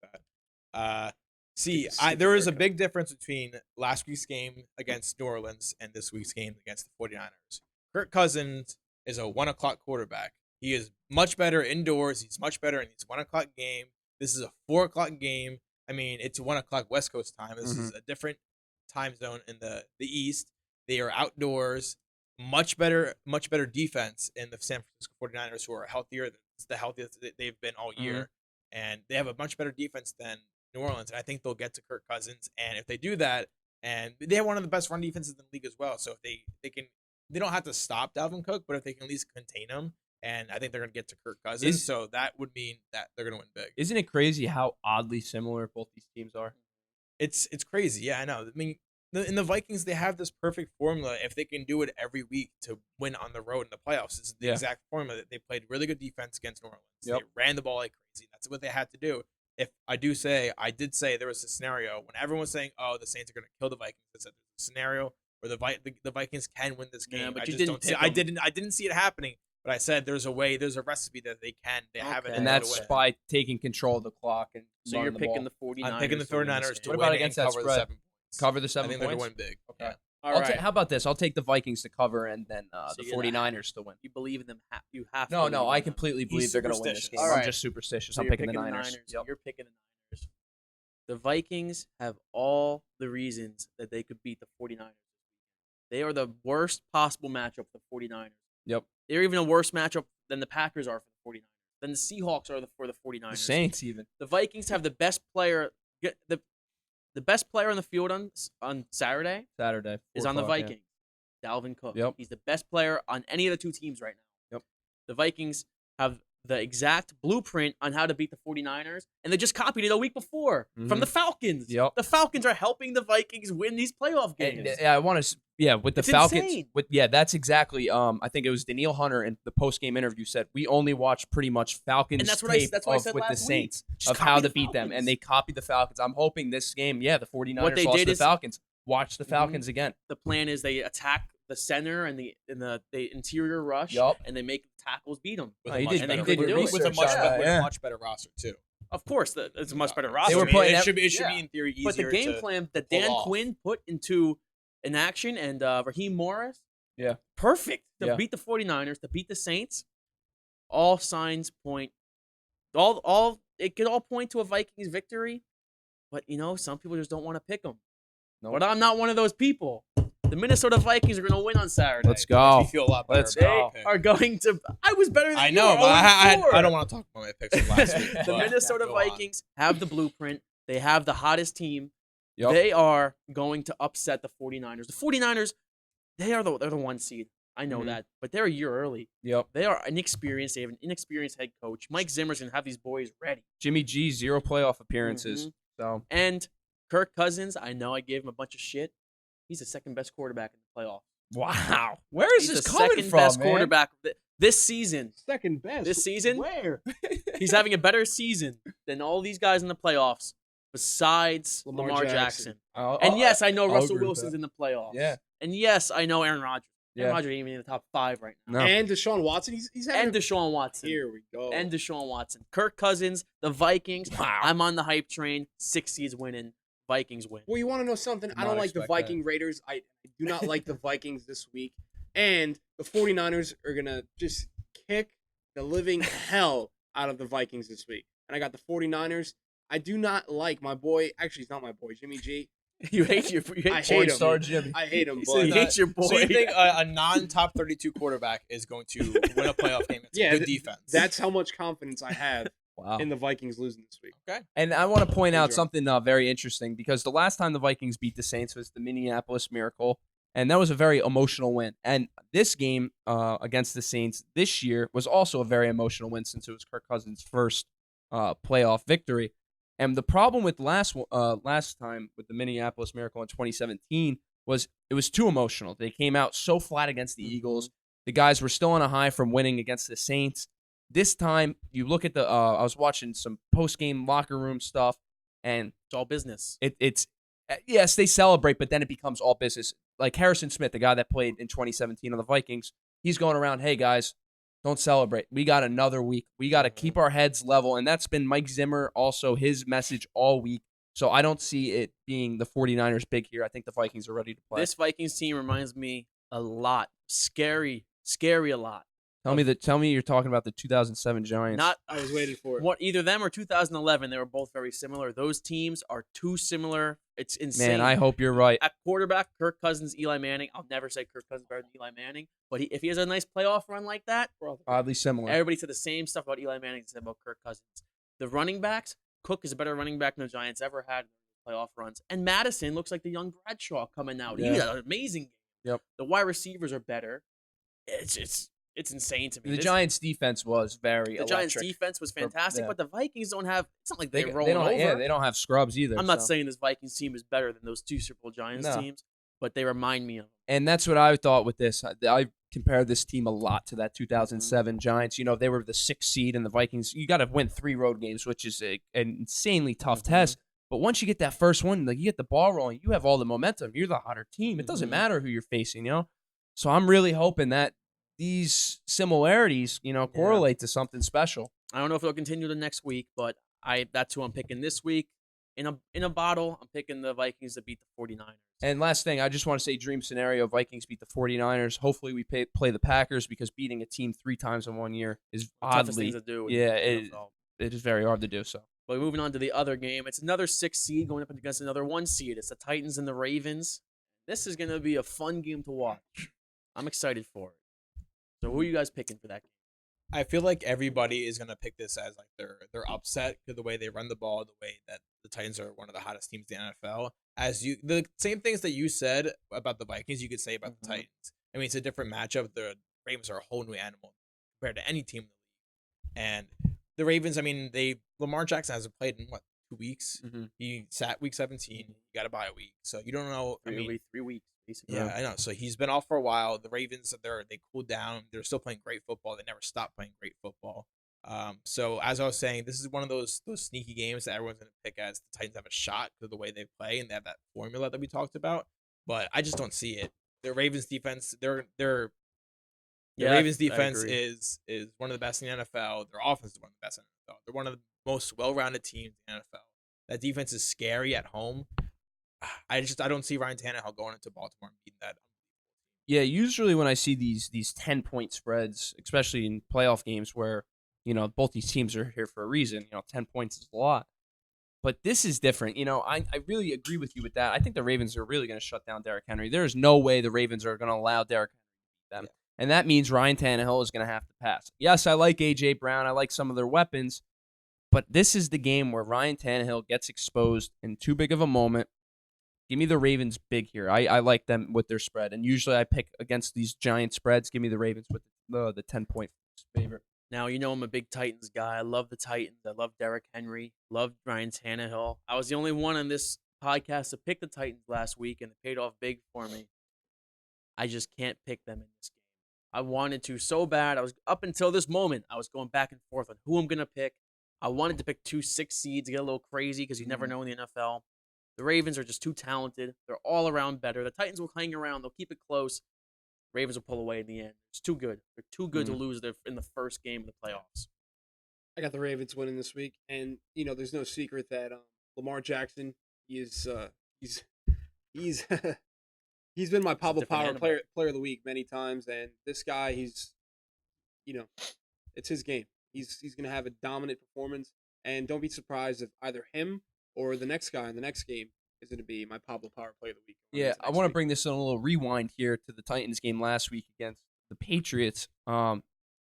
that. There is a big difference between last week's game against New Orleans and this week's game against the 49ers. Kirk Cousins is a 1 o'clock quarterback. He is much better indoors. He's much better in these 1 o'clock game. This is a 4 o'clock game. I mean, it's 1 o'clock West Coast time. This is a different time zone in the East. They are outdoors. Much better defense in the San Francisco 49ers, who are healthier. It's the healthiest that they've been all year. And they have a much better defense than New Orleans. And I think they'll get to Kirk Cousins. And if they do that, and they have one of the best run defenses in the league as well. So if they don't have to stop Dalvin Cook, but if they can at least contain him, and I think they're going to get to Kirk Cousins. So that would mean that they're going to win big.
Isn't it crazy how oddly similar both these teams are?
It's crazy. Yeah, I know. I mean, in the Vikings, they have this perfect formula. If they can do it every week to win on the road in the playoffs, this is the exact formula. That they played really good defense against New Orleans. They ran the ball like crazy. That's what they had to do. I did say there was a scenario when everyone was saying, "Oh, the Saints are going to kill the Vikings." I said there's a scenario where the Vikings can win this game.
Yeah, but
I
you
just
didn't
don't see.
pick
I
them.
didn't see it happening. But I said there's a way. There's a recipe that they can. They have it.
Okay.
And that's by taking control of the clock and
So you're
running
picking
ball.
the 49ers.
I'm picking the
to win this
49ers to
game.
What
win
about
it
against
and
that
cover
spread?
the 7 points.
Cover the
I
7
think they're
points.
going to win big.
Okay.
Yeah.
All right.
How about this? I'll take the Vikings to cover and then
So
the
you're
49ers to win.
You believe in them. You have to.
No,
believe
I
in them.
completely believe they're going to win this game.
All
I'm
right.
just superstitious.
So
I'm
you're
picking the Niners. Yep.
You're picking the Niners. The Vikings have all the reasons that they could beat the 49ers. They are the worst possible matchup for the 49ers.
Yep.
They're even a worse matchup than the Packers are for the 49ers. Than the Seahawks are for the 49ers.
The Saints even.
The Vikings have the best player. The best player on the field on Saturday
Saturday.
is
4
on the
o'clock, yeah.
Vikings. Dalvin Cook.
Yep.
He's the best player on any of the two teams right now.
Yep.
The Vikings have the exact blueprint on how to beat the 49ers, and they just copied it a week before from the Falcons.
Yep.
The Falcons are helping the Vikings win these playoff games.
And, I want to. With the
It's
Falcons.
insane.
That's exactly. I think it was Daniil Hunter in the post game interview said we only watch pretty much Falcons
And that's what
tape
I
of
said
with the
last week.
Saints
Just
of
copy
how
the
to beat them,
Falcons.
and they copied the Falcons. I'm hoping this game, the 49ers
What they
lost
did
to the
is-
Falcons. Watch the Falcons again.
The plan is they attack the center and the interior rush,
Yup.
and they make tackles beat them.
With
Oh,
a
you
much
did-
better-
you did your
with a
research.
much
Yeah,
with
yeah.
a much better roster too.
Of course, it's a much better roster.
They were
I mean,
putting
it should be
yeah.
in theory easier.
But the game
to,
plan that
pull
Dan
off.
Quinn put into an action and Raheem Morris,
Yeah.
perfect to
Yeah.
beat the 49ers, to beat the Saints. All signs point, all it could all point to a Vikings victory, but some people just don't want to pick them.
Nope.
But I'm not one of those people. The Minnesota Vikings are going to win on Saturday.
Let's go.
You feel a lot better.
Let's
about
They
your pick.
are going to. I was better than
I
you.
know,
We're
but I
0-4.
don't want to talk about my picks from last week.
The
but
Minnesota
go on.
Vikings have the blueprint. They have the hottest team.
Yep.
They are going to upset the 49ers. The 49ers, they're the one seed. I know
Mhm.
that, but they're a year early.
Yep.
They are inexperienced. They have an inexperienced head coach. Mike Zimmer's going to have these boys ready.
Jimmy G 0 playoff appearances.
Mhm.
So
And Kirk Cousins, I know I gave him a bunch of shit. He's the second best quarterback in the playoffs.
wow, where is
He's
this
the
coming
second
from,
best
man?
quarterback this season.
Second best.
This season?
Where?
He's having a better season than all these guys in the playoffs besides
Lamar
Lamar
Jackson.
Jackson.
I'll-
And yes, I know
I'll
Russell
agree with
Wilson's
that.
in the playoffs.
Yeah.
And yes, I know Aaron Rodgers.
Yeah.
Aaron Rodgers ain't even in the top 5 right now.
No.
And Deshaun Watson. He's having
And Deshaun Watson.
Here we go.
And Deshaun Watson. Kirk Cousins, the Vikings.
Wow.
I'm on the hype train. 6 seeds winning. Vikings win.
Well, you want to know something?
Did
I don't
not
like the
expect that.
Viking Raiders. I do not like the Vikings this week. And the 49ers are going to just kick the living hell out of the Vikings this week. And I got the 49ers. I do not like my boy. Actually, he's not my boy, Jimmy G.
You hate
I hate him.
Star Jimmy.
I hate him.
He
But
said he hates your boy.
So you think a non-top 32 quarterback is going to win a playoff game? It's
Yeah,
a good defense.
that's how much confidence I have
Wow.
in the Vikings losing this week.
okay.
And I want to point out
Enjoy.
something very interesting because the last time the Vikings beat the Saints was the Minneapolis Miracle, and that was a very emotional win. And this game against the Saints this year was also a very emotional win since it was Kirk Cousins' first playoff victory. And the problem with last time with the Minneapolis Miracle in 2017 was it was too emotional. They came out so flat against the Eagles. The guys were still on a high from winning against the Saints. This time, you look at I was watching some post-game locker room stuff, and
It's all business.
it's yes, they celebrate, but then it becomes all business. Like Harrison Smith, the guy that played in 2017 on the Vikings, he's going around, hey, guys, don't celebrate. We got another week. We got to keep our heads level, and that's been Mike Zimmer also his message all week. So I don't see it being the 49ers big here. I think the Vikings are ready to play.
This Vikings team reminds me a lot. Scary a lot.
Tell me you're talking about the 2007 Giants.
Not
I was waiting for it.
what either them or 2011. They were both very similar. Those teams are too similar. It's insane.
Man, I hope you're right.
At quarterback, Kirk Cousins, Eli Manning. I'll never say Kirk Cousins better than Eli Manning, but if he has a nice playoff run like that,
Oddly similar.
everybody said the same stuff about Eli Manning as they said about Kirk Cousins. The running backs, Cook is a better running back than the Giants ever had in playoff runs, and Madison looks like the young Bradshaw coming out. He
Yeah.
had an amazing game.
Yep.
The wide receivers are better. It's insane to me.
The
This-
Giants' defense was very
The Giants'
electric.
defense was fantastic,
yeah.
but the Vikings don't have. It's not like
They
they're rolling
don't,
over.
Yeah, they don't have scrubs either.
I'm not
so.
saying this Vikings team is better than those two Super Bowl Giants
No.
teams, but they remind me of them.
And that's what I thought with this. I compared this team a lot to that 2007 Giants. You know, they were the 6th seed, and the Vikings. You got to win 3 road games, which is an insanely tough test. But once you get that first one, like you get the ball rolling, you have all the momentum. You're the hotter team. It doesn't matter who you're facing, you know. So I'm really hoping that these similarities, correlate to something special.
I don't know if it'll continue the next week, but that's who I'm picking this week. In a bottle, I'm picking the Vikings to beat the 49ers.
And last thing, I just want to say dream scenario, Vikings beat the 49ers. Hopefully we play the Packers because beating a team 3 times in 1 year is
Toughest
oddly,
thing to do. in
yeah,
the NFL.
it is very hard to do so.
But moving on to the other game, it's another 6 seed going up against another 1 seed. It's the Titans and the Ravens. This is going to be a fun game to watch. I'm excited for it. So who are you guys picking for that game?
I feel like everybody is gonna pick this as like their upset to the way they run the ball, the way that the Titans are one of the hottest teams in the NFL. The same things that you said about the Vikings, you could say about the Titans. I mean, it's a different matchup. The Ravens are a whole new animal compared to any team in the league. And the Ravens, I mean, Lamar Jackson hasn't played in 2 weeks. He sat week 17. You got to buy a week, so you don't know. I mean,
3 weeks, basically.
yeah, I know. So he's been off for a while. The Ravens, they cooled down. They're still playing great football. They never stop playing great football. So as I was saying, this is one of those sneaky games that everyone's going to pick as the Titans have a shot because of the way they play and they have that formula that we talked about. But I just don't see it. The Ravens defense, the Ravens defense is one of the best in the NFL. Their offense is one of the best in the NFL. They're one of the most well-rounded teams in the NFL. That defense is scary at home. I don't see Ryan Tannehill going into Baltimore and beating that.
Yeah, usually when I see these 10-point spreads, especially in playoff games where, both these teams are here for a reason, 10 points is a lot. But this is different. I really agree with you with that. I think the Ravens are really going to shut down Derrick Henry. There is no way the Ravens are going to allow Derrick Henry to beat them. Yeah. And that means Ryan Tannehill is going to have to pass. Yes, I like A.J. Brown. I like some of their weapons. But this is the game where Ryan Tannehill gets exposed in too big of a moment. Give me the Ravens big here. I like them with their spread. And usually I pick against these giant spreads. Give me the Ravens with the 10-point favorite.
Now, I'm a big Titans guy. I love the Titans. I love Derrick Henry. Love Ryan Tannehill. I was the only one on this podcast to pick the Titans last week, and it paid off big for me. I just can't pick them in this game. I wanted to so bad. I was up until this moment, I was going back and forth on who I'm going to pick. I wanted to pick 2 6 seeds, get a little crazy because you never know in the NFL. The Ravens are just too talented. They're all around better. The Titans will hang around. They'll keep it close. Ravens will pull away in the end. It's too good. They're too good to lose in the first game of the playoffs.
I got the Ravens winning this week, and there's no secret that Lamar Jackson He's he's he's been my Pablo
different
Power
animal.
player of the week many times, and this guy, you know, it's his game. He's gonna have a dominant performance, and don't be surprised if either him or the next guy in the next game is gonna be my Pablo Power player of the week.
Yeah, I want to bring this in a little rewind here to the Titans game last week against the Patriots.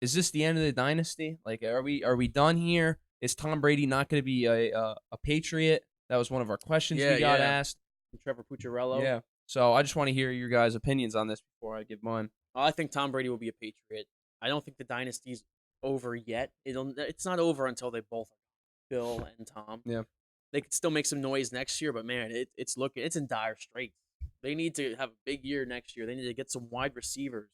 Is this the end of the dynasty? Like, are we done here? Is Tom Brady not going to be a Patriot? That was one of our questions we got asked.
Trevor Pucciarello.
Yeah. So I just want to hear your guys' opinions on this before I give mine.
I think Tom Brady will be a Patriot. I don't think the dynasty's over yet. It's not over until they both, Bill and Tom.
Yeah.
They could still make some noise next year, but man, it's in dire straits. They need to have a big year next year. They need to get some wide receivers,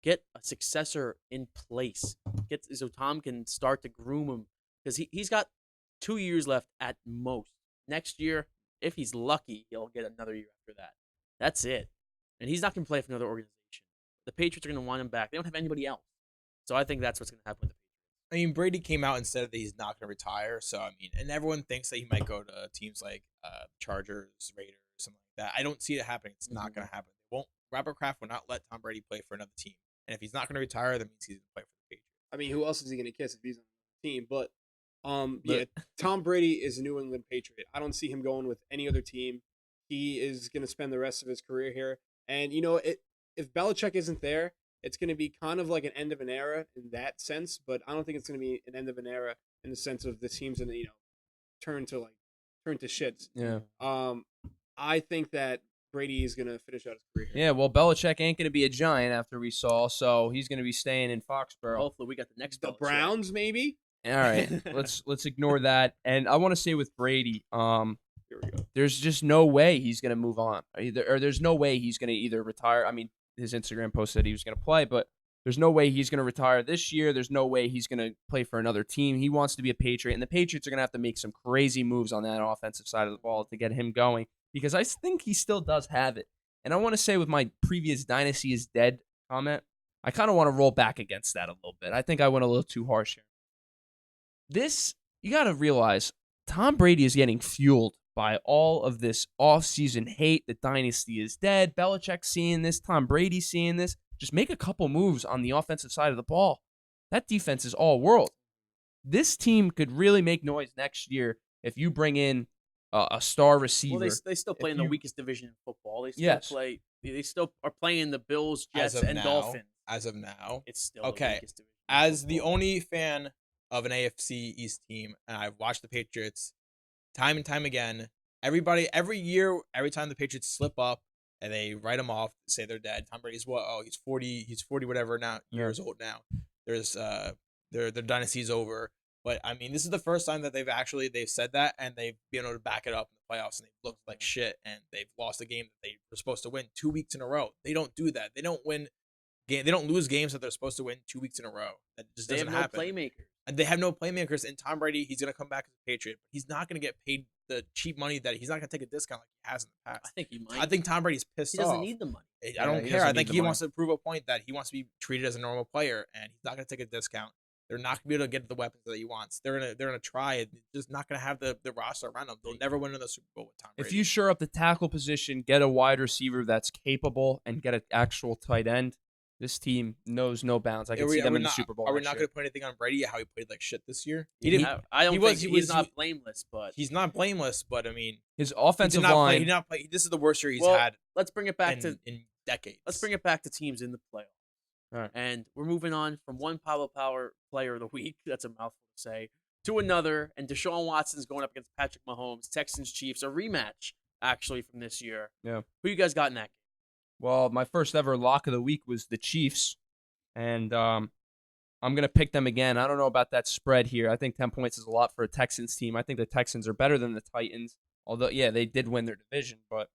get a successor in place, get so Tom can start to groom him because he's got 2 years left at most. Next year, if he's lucky, he'll get another year after that. That's it, and he's not going to play for another organization. The Patriots are going to want him back. They don't have anybody else, so I think that's what's going to happen with the Patriots.
I mean, Brady came out and said that he's not going to retire. So, I mean, and everyone thinks that he might go to teams like Chargers, Raiders, something like that. I don't see it happening. It's not going to happen. Robert Kraft will not let Tom Brady play for another team. And if he's not going to retire, that means he's going to play for the Patriots.
I mean, who else is he going to kiss if he's on the team? But yeah, Tom Brady is a New England Patriot. I don't see him going with any other team. He is going to spend the rest of his career here. And, if Belichick isn't there, it's going to be kind of like an end of an era in that sense, but I don't think it's going to be an end of an era in the sense of the team's going to, turn to shits.
Yeah.
I think that Brady is going to finish out his career here.
Yeah, well, Belichick ain't going to be a Giant after we saw, so he's going to be staying in Foxborough.
Hopefully, we got the next.
The
Belichick.
Browns, maybe.
All right, let's ignore that. And I want to say with Brady,
Here we go.
there's just no way he's going to move on. There's no way he's going to either retire. I mean, his Instagram post said he was going to play, but there's no way he's going to retire this year. There's no way he's going to play for another team. He wants to be a Patriot, and the Patriots are going to have to make some crazy moves on that offensive side of the ball to get him going because I think he still does have it. And I want to say with my previous dynasty is dead comment, I kind of want to roll back against that a little bit. I think I went a little too harsh here. You got to realize Tom Brady is getting fueled by all of this offseason hate. The dynasty is dead. Belichick seeing this. Tom Brady seeing this. Just make a couple moves on the offensive side of the ball. That defense is all world. This team could really make noise next year if you bring in a star receiver.
Well, they still play in the weakest division in football. They still
Yes.
play. They still are playing the Bills, Jets,
As of
and
now,
Dolphins.
As of now,
It's still
Okay.
the weakest division. in
as the
football.
only fan of an AFC East team, and I've watched the Patriots time and time again. Every year, every time the Patriots slip up and they write them off, say they're dead. Tom Brady's what? Oh, he's 40 whatever now, years old now. There's their dynasty's over. But I mean, this is the first time that they've said that and they've been able to back it up in the playoffs and they've looked like shit and they've lost a game that they were supposed to win 2 weeks in a row. They don't do that. They don't lose games that they're supposed to win 2 weeks in a row. That just
They
doesn't
have no
happen.
playmakers.
And they have no playmakers. And Tom Brady, he's gonna come back as a Patriot, but he's not gonna get paid the cheap money that he's not gonna take a discount like he has in the
I
past.
think he might.
I think Tom Brady's pissed
he doesn't
off.
need the money.
I
Yeah,
don't
he
care.
doesn't
I
need
think
the
he
money.
wants to prove a point that he wants to be treated as a normal player, and he's not gonna take a discount. They're not gonna be able to get the weapons that he wants. They're gonna try it. Just not gonna have the roster around them. They'll never win another Super Bowl with Tom Brady.
If you shore up the tackle position, get a wide receiver that's capable, and get an actual tight end, this team knows no bounds. I can see them in the Super Bowl.
Are we
next
not
year.
going to put anything on Brady? How he played like shit this year?
I don't think he's not
he-
blameless, but
He's not blameless, but I mean,
His
he
offensive
did not play.
line.
He did not play. This is the worst year he's
Well,
had
let's bring it back
in decades.
let's bring it back to teams in the playoffs.
All right.
And we're moving on from one Pablo Power player of the week, that's a mouthful to say, to another. And Deshaun Watson's going up against Patrick Mahomes, Texans Chiefs, a rematch actually from this year.
Yeah.
Who you guys got in that game?
Well, my first ever lock of the week was the Chiefs, and I'm going to pick them again. I don't know about that spread here. I think 10 points is a lot for a Texans team. I think the Texans are better than the Titans, although, yeah, they did win their division, but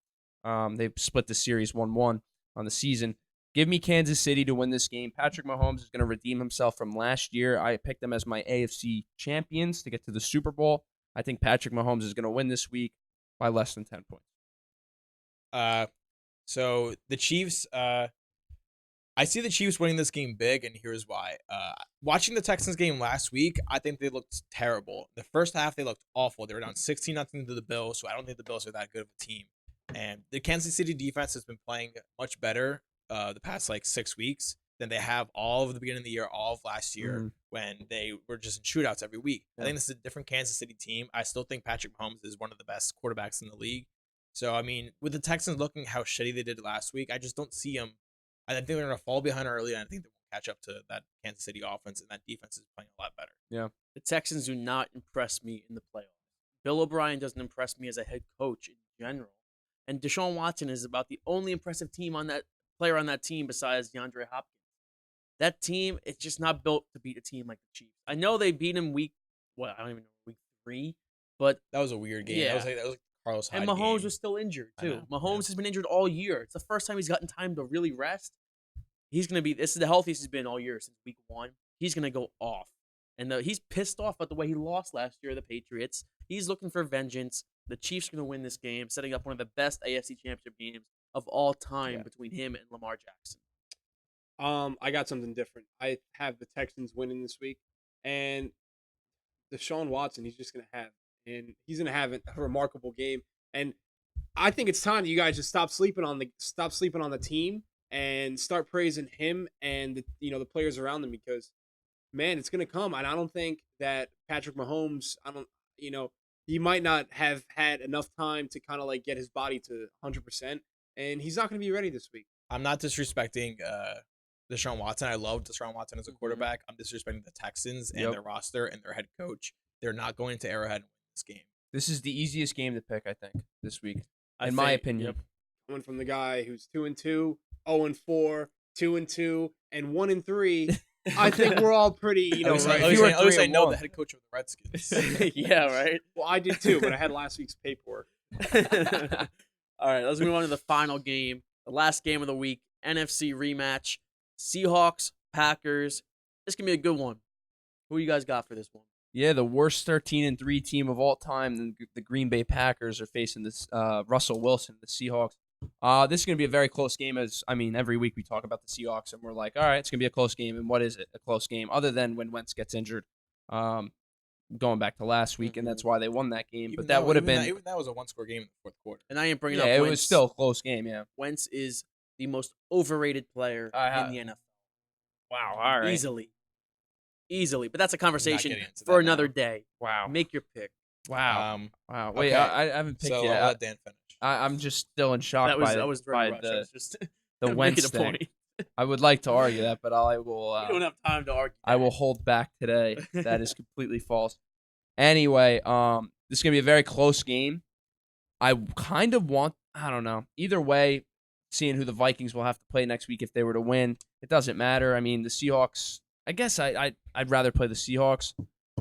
they split the series 1-1 on the season. Give me Kansas City to win this game. Patrick Mahomes is going to redeem himself from last year. I picked them as my AFC champions to get to the Super Bowl. I think Patrick Mahomes is going to win this week by less than 10 points.
So the Chiefs, I see the Chiefs winning this game big, and here's why. Watching the Texans game last week, I think they looked terrible. The first half, they looked awful. They were down 16-0 to the Bills, so I don't think the Bills are that good of a team. And the Kansas City defense has been playing much better the past, 6 weeks than they have all of the beginning of the year, all of last year, when they were just in shootouts every week. I think this is a different Kansas City team. I still think Patrick Mahomes is one of the best quarterbacks in the league. So, I mean, with the Texans looking how shitty they did last week, I just don't see them. I think they're going to fall behind early, and I think they won't catch up to that Kansas City offense, and that defense is playing a lot better.
Yeah.
The Texans do not impress me in the playoffs. Bill O'Brien doesn't impress me as a head coach in general. And Deshaun Watson is about the only impressive player on that team besides DeAndre Hopkins. That team, it's just not built to beat a team like the Chiefs. I know they beat him week 3, but
That was a weird game.
Yeah.
That was Carlos Hyde
and Mahomes
game.
was still injured
I
too.
know,
Mahomes has been injured all year. It's the first time he's gotten time to really rest. This is the healthiest he's been all year since week 1. He's gonna go off, and he's pissed off at the way he lost last year to the Patriots. He's looking for vengeance. The Chiefs are gonna win this game, setting up one of the best AFC Championship games of all time between him and Lamar Jackson.
I got something different. I have the Texans winning this week, and Deshaun Watson, he's just gonna have, and he's gonna have a remarkable game. And I think it's time that you guys just stop sleeping on the team and start praising him and the players around them, because man, it's gonna come. And I don't think that Patrick Mahomes, he might not have had enough time to kind of get his body to 100%, and he's not gonna be ready this week.
I'm not disrespecting Deshaun Watson. I love Deshaun Watson as a quarterback. I'm disrespecting the Texans and their roster and their head coach. They're not going to Arrowhead and win this game.
This is the easiest game to pick, I think, this week, in my opinion.
Coming from the guy who's 2-2, 0-4, 2-2, and 1-3, I think we're all pretty,
At least
right.
at least I know the head coach of the Redskins.
Yeah, right.
Well, I did too, but I had last week's paperwork.
All right, let's move on to the final game, the last game of the week, NFC rematch, Seahawks Packers. This can be a good one. Who you guys got for this one?
Yeah, the worst 13-3 team of all time, the Green Bay Packers, are facing this Russell Wilson, the Seahawks. This is going to be a very close game. Every week we talk about the Seahawks, and we're like, all right, it's going to be a close game. And what is it? A close game, other than when Wentz gets injured, going back to last week, and that's why they won that game. But that would have been...
Even that was a one-score game in the fourth quarter.
And I ain't bringing up
Yeah,
Wentz.
it was still a close game, yeah.
Wentz is the most overrated player in the NFL.
Wow, all right.
Easily. But that's a conversation
getting into
for
that
another
now.
day.
Wow.
Make your pick.
Wow. Wow. Wait,
okay.
I haven't picked
So
yet.
I'll let Dan finish.
I'm just still in shock
That was
by
very rushed. I was just
the
making
Wentz
a
thing.
point.
I would like to argue that, but I will.
We don't have time to argue.
I will hold back today. That is completely false. Anyway, this is gonna be a very close game. I kind of want. I don't know. Either way, seeing who the Vikings will have to play next week if they were to win, it doesn't matter. I mean, the Seahawks. I guess I'd rather play the Seahawks.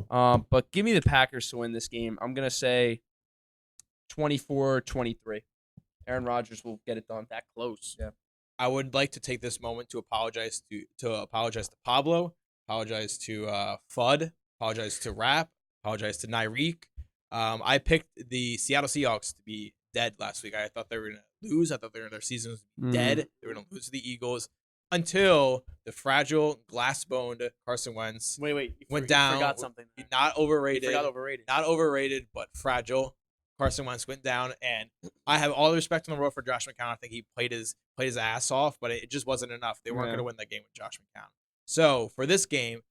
But give me the Packers to win this game. I'm gonna say 24-23. Aaron Rodgers will get it done.
that close.
Yeah.
I would like to take this moment to apologize to Pablo, apologize to Fudd, apologize to Rap, apologize to Nyreek. I picked the Seattle Seahawks to be dead last week. I thought they were going to lose. I thought their season was dead. They were going to lose to the Eagles until the fragile, glass-boned Carson Wentz
Wait.
went down.
You forgot something.
Not overrated.
You forgot overrated.
Not overrated, but fragile. Carson Wentz went down, and I have all the respect in the world for Josh McCown. I think he played his ass off, but it just wasn't enough. They weren't going to win that game with Josh McCown. So for this game,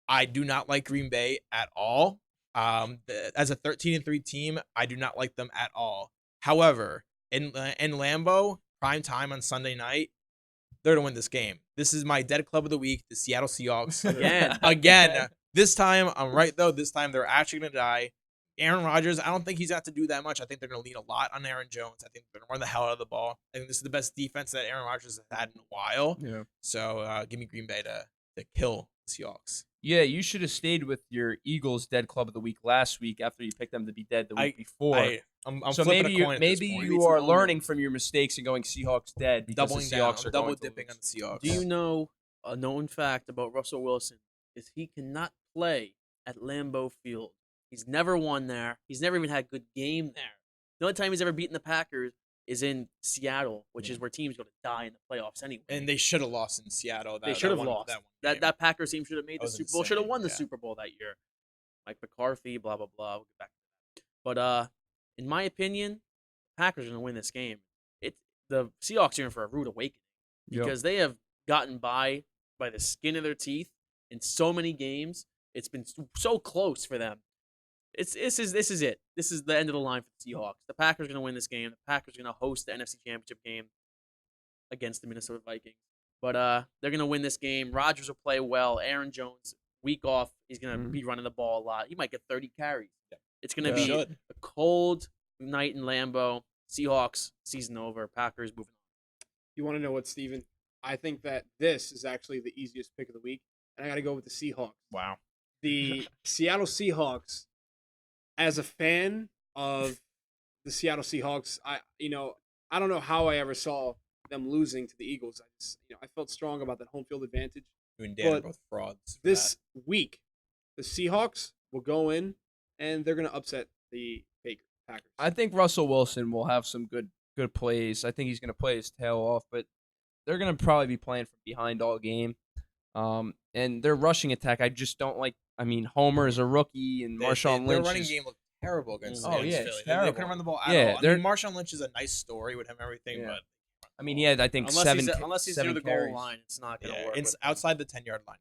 I do not like Green Bay at all. As a 13-3 team, I do not like them at all. However, in Lambeau, prime time on Sunday night, they're going to win this game. This is my dead club of the week, the Seattle Seahawks. Again. This time, I'm right, though. This time, they're actually going to die. Aaron Rodgers, I don't think he's got to do that much. I think they're going to lean a lot on Aaron Jones. I think they're going to run the hell out of the ball. I think this is the best defense that Aaron Rodgers has had in a while.
Yeah.
So give me Green Bay to kill the Seahawks.
Yeah, you should have stayed with your Eagles dead club of the week last week after you picked them to be dead the week before.
I'm
so
flipping a coin at this
maybe
point.
you are learning from your mistakes and going Seahawks dead because
Doubling
the
down.
Seahawks
I'm
are
double
going to
dipping on
lose.
the Seahawks.
Do you know a known fact about Russell Wilson is he cannot play at Lambeau Field. He's never won there. He's never even had a good game there. The only time he's ever beaten the Packers is in Seattle, which is where teams go to die in the playoffs anyway.
And they should have lost in Seattle.
They should have lost.
That one game.
That Packers team should have made
That
the
was
Super Bowl. Should have
insane,
won the
yeah.
Super Bowl that year. Mike McCarthy, blah blah blah. We'll get back to that. But in my opinion, the Packers are going to win this game. The Seahawks are in for a rude awakening because they have gotten by the skin of their teeth in so many games. It's been so close for them. This is it. This is the end of the line for the Seahawks. The Packers are going to win this game. The Packers are going to host the NFC Championship game against the Minnesota Vikings. But they're going to win this game. Rodgers will play well. Aaron Jones, week off, he's going to be running the ball a lot. He might get 30 carries. It's going to be a cold night in Lambeau. Seahawks, season over. Packers moving on.
You want to know what, Steven? I think that this is actually the easiest pick of the week, and I got to go with the Seahawks.
Wow.
The Seattle Seahawks, as a fan of the Seattle Seahawks, I don't know how I ever saw them losing to the Eagles. I felt strong about that home field advantage.
You and Dan are both frauds.
This week, the Seahawks will go in and they're going to upset the Packers.
I think Russell Wilson will have some good plays. I think he's going to play his tail off, but they're going to probably be playing from behind all game. And their rushing attack, I just don't like. I mean, Homer is a rookie, and Marshawn Lynch.
Their running game looked terrible against
Philly.
They
Terrible.
couldn't run the ball at all. I mean, Marshawn Lynch is a nice story with him and everything, but
I mean, he had, I think,
unless he's near the
carries.
goal line, it's not going to work.
It's outside the 10-yard line.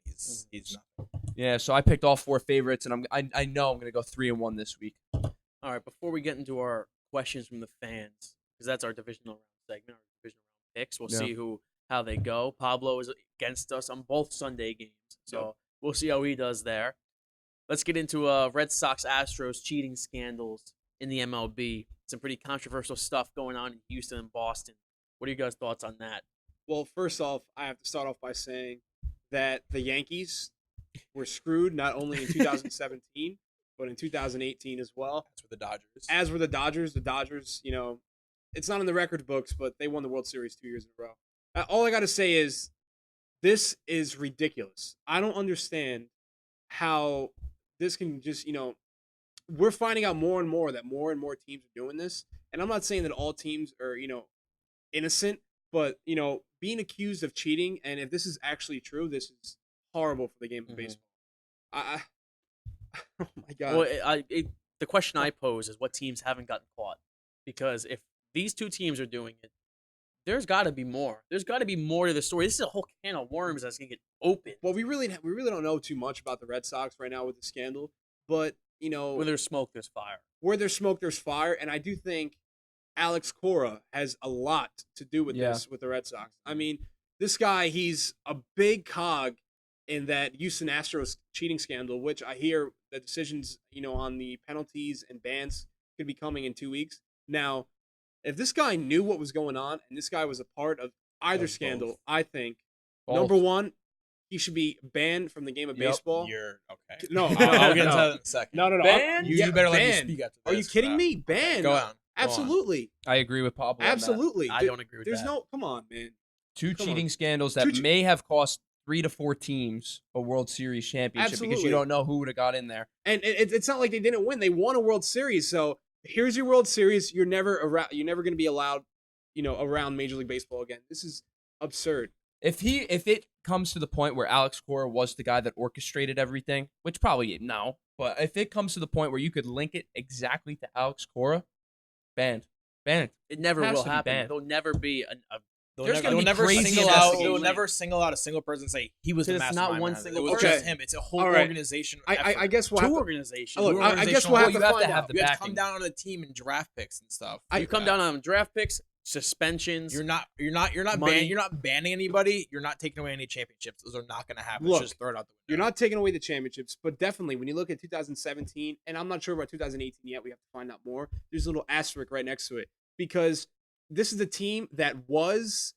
He's not.
Yeah, so I picked all 4 favorites, and I know I'm going to go 3-1 this week.
All right, before we get into our questions from the fans, because that's our divisional round segment, our divisional round picks, we'll see how they go. Pablo is against us on both Sunday games, so we'll see how he does there. Let's get into Red Sox Astros cheating scandals in the MLB. Some pretty controversial stuff going on in Houston and Boston. What are you guys' thoughts on that?
Well, first off, I have to start off by saying that the Yankees were screwed not only in 2017, but in 2018 as well.
As were the Dodgers.
As were the Dodgers. The Dodgers, it's not in the record books, but they won the World Series 2 years in a row. All I got to say is this is ridiculous. I don't understand how this can just, we're finding out more and more that more and more teams are doing this. And I'm not saying that all teams are, innocent, but, being accused of cheating, and if this is actually true, this is horrible for the game of baseball. Oh, my God.
Well, the question I pose is what teams haven't gotten caught? Because if these two teams are doing it, there's got to be more. There's got to be more to the story. This is a whole can of worms that's going to get open.
Well, we really don't know too much about the Red Sox right now with the scandal, but,
where there's smoke, there's fire.
Where there's smoke, there's fire, and I do think Alex Cora has a lot to do with this with the Red Sox. I mean, this guy, he's a big cog in that Houston Astros cheating scandal, which I hear the decisions, on the penalties and bans could be coming in 2 weeks. Now, if this guy knew what was going on and this guy was a part of either scandal, both. I think, number one, he should be banned from the game of baseball.
You're okay.
No,
I'll get into that in a second.
No.
Banned?
You better let me
banned.
speak after this.
Are you kidding me? Banned.
Go on.
Absolutely.
I agree with Pablo.
Absolutely.
I don't agree with
There's
that.
no, come on, man.
2 cheating scandals that may have cost 3 to 4 teams a World Series championship because you don't know who would have got in there.
And it's not like they didn't win. They won a World Series. So here's your World Series. You're never going to be allowed, around Major League Baseball again. This is absurd.
If it comes to the point where Alex Cora was the guy that orchestrated everything, which probably no, but if it comes to the point where you could link it exactly to Alex Cora, banned.
It never will happen.
Banned.
There'll never be
They'll never single out a single person and say he was the mastermind.
It's not one
behind it.
single
It was
person.
just him. It's a whole organization.
I guess we'll have
two
to,
organizations.
look, I guess we'll have to find out.
You have to come down on the team and draft picks and stuff.
You come down on draft picks, suspensions.
You're not banning anybody. You're not taking away any championships. Those are not going to happen.
Look,
just throw it out the window.
You're not taking away the championships, but definitely when you look at 2017, and I'm not sure about 2018 yet, we have to find out more. There's a little asterisk right next to it because this is a team that was,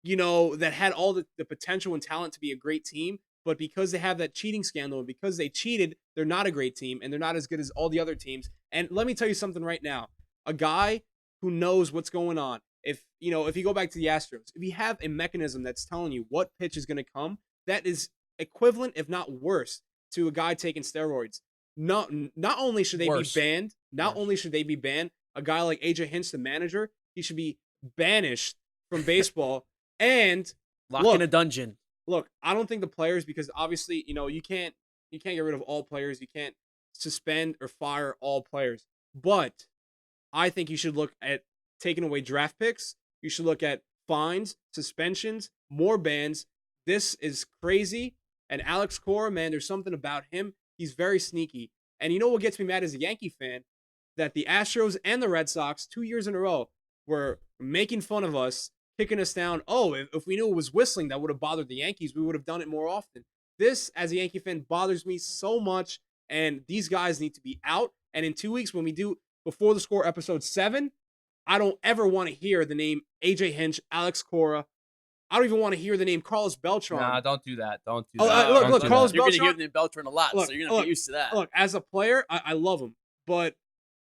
that had all the potential and talent to be a great team, but because they have that cheating scandal and because they cheated, they're not a great team and they're not as good as all the other teams. And let me tell you something right now. A guy who knows what's going on, if you go back to the Astros, if you have a mechanism that's telling you what pitch is going to come, that is equivalent, if not worse, to a guy taking steroids. Not only should they be banned, a guy like AJ Hinch, the manager, he should be banished from baseball. And
Locked
look,
in a dungeon.
look, I don't think the players, because obviously, you can't get rid of all players. You can't suspend or fire all players. But I think you should look at taking away draft picks. You should look at fines, suspensions, more bans. This is crazy. And Alex Cora, man, there's something about him. He's very sneaky. And you know what gets me mad as a Yankee fan? That the Astros and the Red Sox 2 years in a row were making fun of us, kicking us down. Oh, if we knew it was whistling that would have bothered the Yankees, we would have done it more often. This, as a Yankee fan, bothers me so much. And these guys need to be out. And in 2 weeks, when we do Before the Score episode 7, I don't ever want to hear the name AJ Hinch, Alex Cora. I don't even want to hear the name Carlos Beltran.
Nah, don't do that. Don't do
Oh,
that.
look,
Don't
look,
do
Carlos
that.
You're going to
Beltran-
hear the name Beltran a lot,
Look,
so you're going to
look,
get used to that.
Look, as a player, I love him. But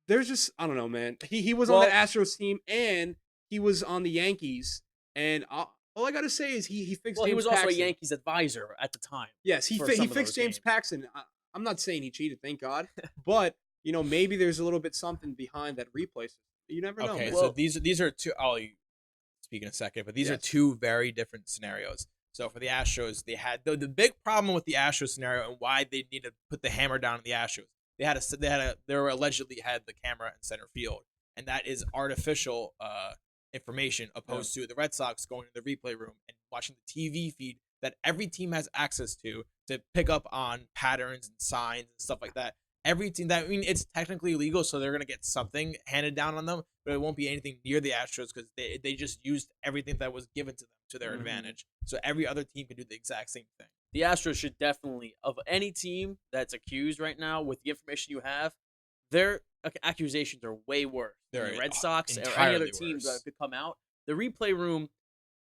there's just, I don't know, man. He was
Well-
on that Astros team, and he was on the Yankees. And all I got to say is he fixed
Well, he
James
was also
Paxton.
a Yankees advisor at the time.
Yes, he
for
he
some of
fixed
those
James
games.
Paxton. I'm not saying he cheated, thank God. But, maybe there's a little bit something behind that replay system. You never know,
Okay,
man.
so
Well-
these are two. I'll speak in a second, but these are
Yes.
two very different scenarios. So for the Astros, they had the big problem with the Astros scenario and why they need to put the hammer down on the Astros. They were allegedly had the camera in center field, and that is artificial information opposed to the Red Sox going to the replay room and watching the TV feed that every team has access to pick up on patterns and signs and stuff like that. Every team it's technically illegal, so they're gonna get something handed down on them, but it won't be anything near the Astros because they just used everything that was given to them to their advantage. So every other team can do the exact same thing.
The Astros should definitely, of any team that's accused right now with the information you have, their accusations are way worse than
They're
the Red Sox or any
entirely
other teams
worse.
that could come out. The replay room,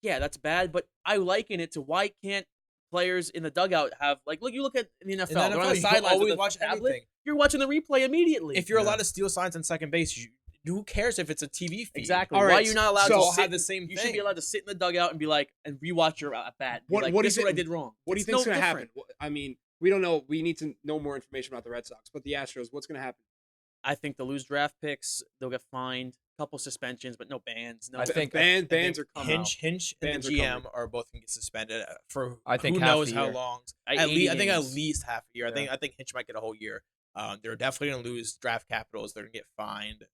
yeah, that's bad, but I liken it to why can't players in the dugout have, like, you look at the NFL,
In the
they're on the
NFL, you can
sidelines with
always
the
watch
tablet,
everything.
you're watching the replay immediately.
If you're allowed to steal signs on second base, who cares if it's a TV feed?
Exactly.
All
Why
right,
are you not allowed
so
to
all
sit
have the same
You
thing.
should be allowed to sit in the dugout and be like, and rewatch your at bat.
What do you
this is what I
think-
did wrong.
What do you
It's
think's
no
going to
different.
happen? I mean, we don't know. We need to know more information about the Red Sox. But the Astros, what's going to happen?
I think they'll lose draft picks. They'll get fined. Couple suspensions, but no bans. No.
I think-
bans are coming.
Hinch and
Bans
the
are
GM
coming.
are both going to get suspended for
I think
who
half
knows
the
how
year.
long.
At
At
80
least, I think at
games.
least half a year.
Yeah.
I think Hinch might get a whole year. They're definitely going to lose draft capitals. They're going to get fined.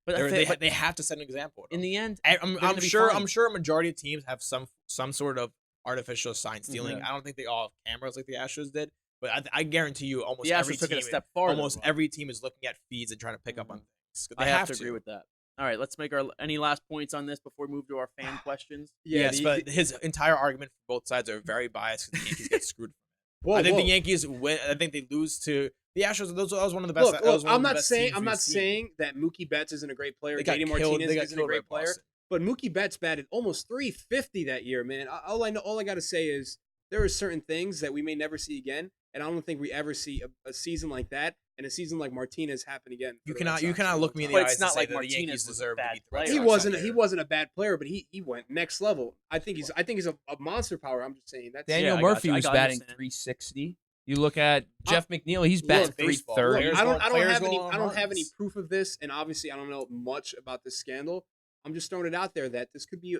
But
They have to set an example.
in the end,
I'm
they're gonna be
sure.
fine.
I'm sure a majority of teams have some sort of artificial sign stealing.
Mhm.
I don't think they all have cameras like the Astros did, but I guarantee you, almost
the
every
Astros took
team,
it a step farther.
almost every team is looking at feeds and trying to pick up on things. They
I have to agree with that. All right, let's make any last points on this before we move to our fan questions.
Yes, but his entire argument for both sides are very biased because the Yankees get screwed.
Whoa,
I think
whoa.
the Yankees win. I think they lose to the Astros. That was one of the best.
Look,
that was one of
I'm
the
not
best
saying
teams
I'm
we've
not
seen.
saying that Mookie Betts isn't a great player.
They got
JD
killed-
Martinez
they got
isn't a
killed
great
by
player.
Boston.
But Mookie Betts batted almost 350 that year, man. All I got to say is there are certain things that we may never see again, and I don't think we ever see a season like that and a season like Martinez happen again. for
You
the
cannot
Red
you
Sox
cannot
for a
look
long
me in
time.
the
But
eyes
it's not
and say
like
that the
Martinez
Yankees
was a
deserve to
bad
beat the Red
player.
Sox
He
that
wasn't
year.
a bad player, but he went next level. I think he's a monster power. I'm just saying that's
Daniel
I
Murphy
gotcha. I
was
gotta
batting
understand.
360. You look at Jeff McNeil, he's batting
look,
baseball.
330.
Players
I don't
Players
have any
go on
I don't have any
runs.
proof of this, and obviously I don't know much about this scandal. I'm just throwing it out there that this could be,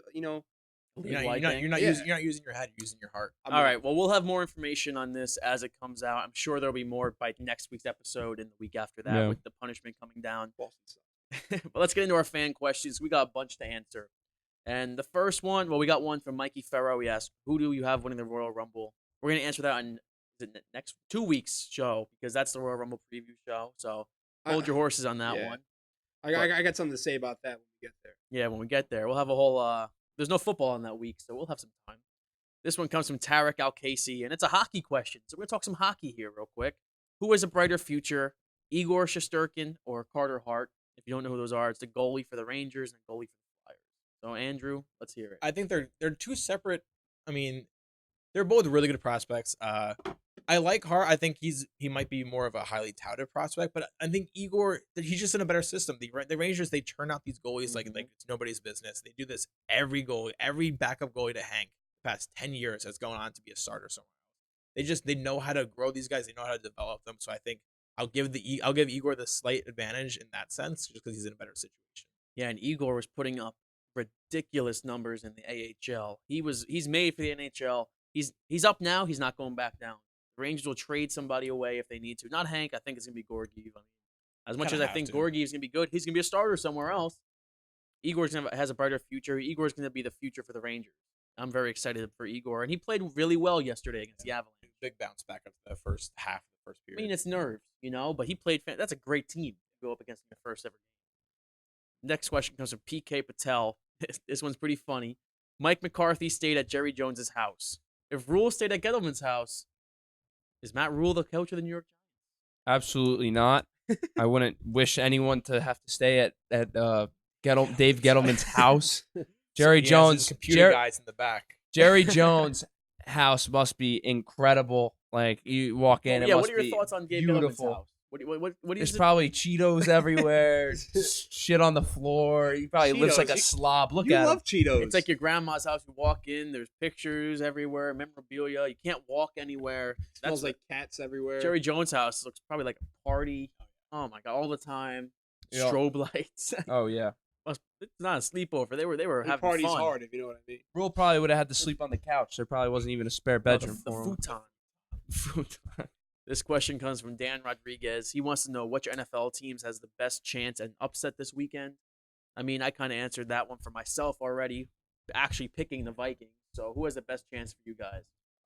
League-wide thing.
You're not
Yeah.
using your head. You're using your heart.
All right. Well, we'll have more information on this as it comes out. I'm sure there'll be more by next week's episode and the week after that
Yeah.
with the punishment coming down.
Boston sucks.
But let's get into our fan questions. We got a bunch to answer. And the first one, we got one from Mikey Ferro. He asked, who do you have winning the Royal Rumble? We're going to answer that on next 2 weeks' show because that's the Royal Rumble preview show. So hold your horses on that
yeah.
one.
I got something to say about that when we get there.
Yeah, when we get there, we'll have a whole. There's no football on that week, so we'll have some time. This one comes from Tarek Al-Casey, and it's a hockey question. So we're going to talk some hockey here real quick. Who has a brighter future, Igor Shesterkin or Carter Hart? If you don't know who those are, it's the goalie for the Rangers and goalie for the Flyers. So, Andrew, let's hear it.
I think they're two separate. I mean, they're both really good prospects. I like Hart. I think he might be more of a highly touted prospect, but I think Igor, he's just in a better system. The Rangers, they turn out these goalies like it's nobody's business. They do this every backup goalie to Hank the past 10 years has gone on to be a starter somewhere else. They know how to grow these guys. They know how to develop them. So I think I'll give Igor the slight advantage in that sense, just because he's in a better situation.
Yeah, and Igor was putting up ridiculous numbers in the AHL. He's made for the NHL. He's up now. He's not going back down. The Rangers will trade somebody away if they need to. Not Hank. I think it's gonna be Gorgiev. I mean, as much as
Kinda
I think
have to.
Gorgiev's gonna be good, he's gonna be a starter somewhere else. Has a brighter future. Igor's gonna be the future for the Rangers. I'm very excited for Igor, and he played really well yesterday against the Avalanche.
Big bounce back of the first half of the first
I
period.
mean, it's nerves, but he played. That's a great team to go up against in the first ever game. Next question comes from PK Patel. This one's pretty funny. Mike McCarthy stayed at Jerry Jones's house. If Rhule stayed at Gettleman's house, is Matt Rhule the coach of the New York Giants?
Absolutely not. I wouldn't wish anyone to have to stay at Dave Gettleman's house. Jerry
He has his
Jones,
computer guys in the back.
Jerry Jones' house must be incredible. Like you walk in, it
yeah.
must
What are your
be
thoughts on Dave
beautiful.
Gettleman's house? What do you
There's
think?
probably Cheetos everywhere, shit on the floor. He probably lives like a
Cheetos.
slob. Look
You
at
love
him.
Cheetos.
It's like your grandma's house. You walk in, there's pictures everywhere, memorabilia. You can't walk anywhere.
smells like cats everywhere.
Jerry Jones' house looks probably like a party. Oh my god, all the time.
Yeah.
Strobe lights.
Oh yeah.
It's not a sleepover. They were
He
having
parties
fun.
hard, if you know what I mean.
Rule probably would have had to sleep on the couch. There probably wasn't even a spare
No,
bedroom
the
for him.
futon. This question comes from Dan Rodriguez. He wants to know which NFL teams has the best chance at an upset this weekend. I mean, I kind of answered that one for myself already, actually picking the Vikings. So who has the best chance for you guys?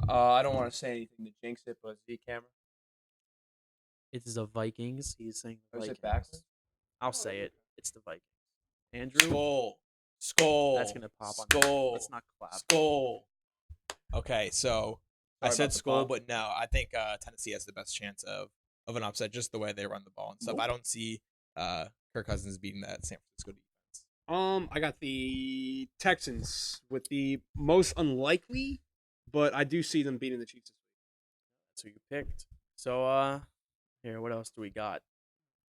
I don't want to say anything to jinx it, but Z camera.
It is the Vikings. He's saying the
Or is
Vikings.
it backwards?
I'll say it. It's the Vikings. Andrew?
Skull.
That's going to pop on
Skull.
Let's not clap.
Skull. Okay, so I
Sorry
said
about the
Skull,
pop.
but no, I think Tennessee has the best chance of an upset, just the way they run the ball and stuff. I don't see Kirk Cousins beating that San Francisco defense.
I got the Texans with the most unlikely, but I do see them beating the Chiefs.
That's who you picked. So, here, what else do we got?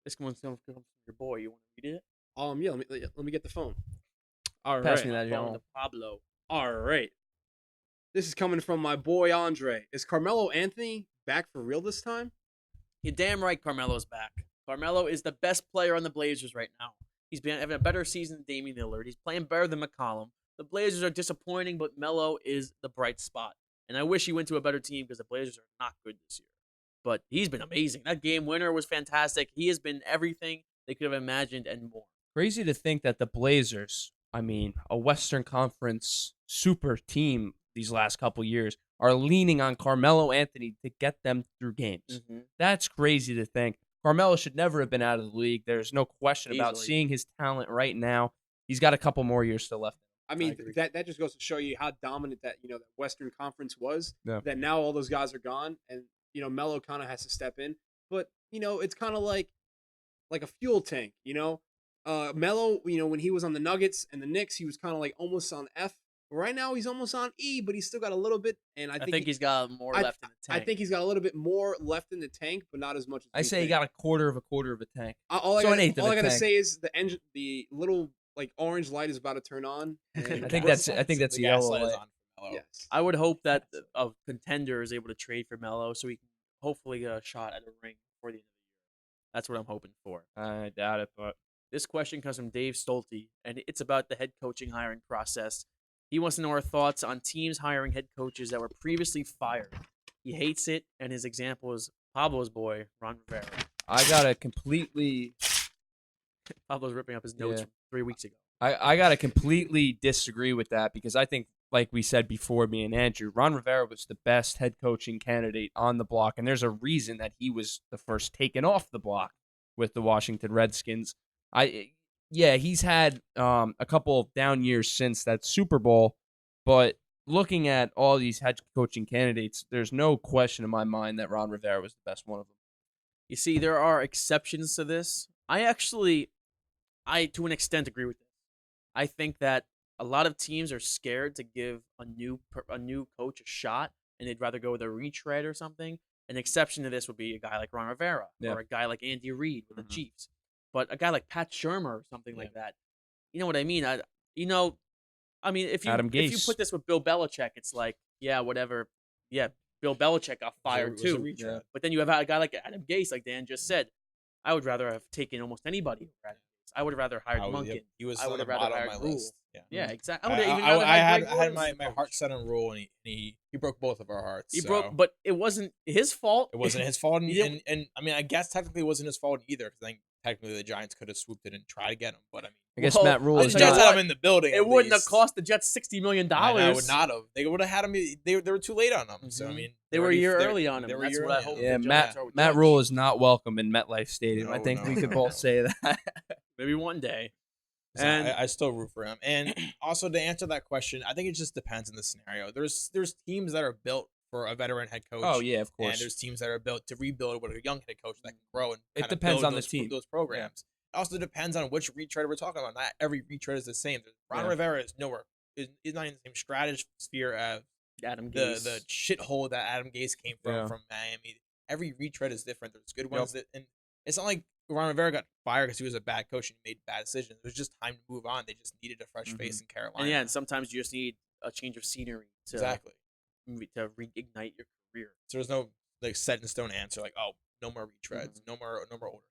This one's going to come from your boy. You want to read it?
Yeah, let me get the phone. All
Pass
right.
me that,
Phone
John.
to Pablo.
All right. This is coming from my boy Andre. Is Carmelo Anthony back for real this time?
You're damn right Carmelo's back. Carmelo is the best player on the Blazers right now. He's been having a better season than Damian Lillard. He's playing better than McCollum. The Blazers are disappointing, but Melo is the bright spot. And I wish he went to a better team because the Blazers are not good this year. But he's been amazing. That game winner was fantastic. He has been everything they could have imagined and more.
Crazy to think that the Blazers, I mean, a Western Conference super team these last couple years, are leaning on Carmelo Anthony to get them through games.
Mm-hmm.
That's crazy to think. Carmelo should never have been out of the league. There's no question about
Easily.
seeing his talent right now. He's got a couple more years still left.
I mean,
agree.
that just goes to show you how dominant that that Western Conference was.
Yeah.
That now all those guys are gone, and Melo kind of has to step in. But it's kind of like a fuel tank. Melo, when he was on the Nuggets and the Knicks, he was kind of like almost on F. Right now, he's almost on E, but he's still got a little bit. And I think
he's got more left in the tank.
I think he's got a little bit more left in the tank, but not as much as
I
we
say he
think.
got a quarter of a tank.
All I
so an
gotta,
eighth of
all
a
I gotta
tank.
say is the engine, the little orange light is about to turn on. and
I think
gas-
that's the
gas
yellow
light is
light.
on for Melo.
yes.
I would hope that a contender is able to trade for Melo so he can hopefully get a shot at a ring before the end of the year. That's what I'm hoping for.
I doubt it, but
This question comes from Dave Stolte, and it's about the head coaching hiring process. He wants to know our thoughts on teams hiring head coaches that were previously fired. He hates it, and his example is Pablo's boy, Ron Rivera.
I got to completely
Pablo's ripping up his notes
Yeah.
from 3 weeks ago.
I got to completely disagree with that because I think, like we said before, me and Andrew, Ron Rivera was the best head coaching candidate on the block, and there's a reason that he was the first taken off the block with the Washington Redskins. He's had a couple of down years since that Super Bowl, but looking at all these head coaching candidates, there's no question in my mind that Ron Rivera was the best one of them.
You see, there are exceptions to this. I to an extent, agree with this. I think that a lot of teams are scared to give a new coach a shot, and they'd rather go with a retread or something. An exception to this would be a guy like Ron Rivera or a guy like Andy Reid with the Chiefs. But a guy like Pat Shermer or something like that. You know what I mean? If you put this with Bill Belichick, it's like, yeah, whatever. Yeah, Bill Belichick got fired too.
Yeah.
But then you have a guy like Adam Gase, like Dan just said. I would rather have taken almost anybody over Adam Gase. I would have rather hired
I was-
Munkin.
He was
I
on
would
the
have rather
bottom of
hired
my
Rhule.
list. Yeah.
Yeah, exactly.
I,
I would have even
I,
rather
I
hired
had
Greg Williams
my
as coach.
heart set on Rule, and he broke both of our hearts.
He
so
broke, but it wasn't his fault.
it wasn't his fault,
He didn't-
and I mean, I guess technically it wasn't his fault either, because I think technically the Giants could have swooped in and tried to get him, but I mean,
I guess
Well,
Matt Rhule
I'll
is
the
tell you
Jets
not.
had
what,
him in the building.
It
at
wouldn't have
least.
cost the Jets $60 million.
I would not have. They would have had him. They were too late on him. So I
Mhm.
mean,
They were a
already-
year
they-
early on him.
they were
That's
a year
what I
early
hope.
on
Yeah,
him.
the
Matt
Giants are with
Matt
Judge.
Rhule is not welcome in MetLife Stadium. I
No,
think
no,
we could
no.
both say that.
Maybe one day.
So
And-
I still root for him. And also to answer that question, I think it just depends on the scenario. There's teams that are built for a veteran head coach.
Oh yeah, of
And
course.
there's teams that are built to rebuild with a young head coach that can grow and
It
kind of
depends
build
on the
those,
team.
those programs. It also depends on which retreader we're talking about. Not every retread is the same. Ron
Yeah.
Rivera is nowhere. Is not in the same stratosphere as
Adam
the
Gase.
shithole that Adam Gase came
Yeah.
from Miami. Every retread is different. There's good ones that, and it's not like Ron Rivera got fired because he was a bad coach and made bad decisions. It was just time to move on. They just needed a fresh face in Carolina.
And yeah, and sometimes you just need a change of scenery to
exactly.
to reignite your career.
So there's no like set in stone answer like, oh, no more retreads, no more older.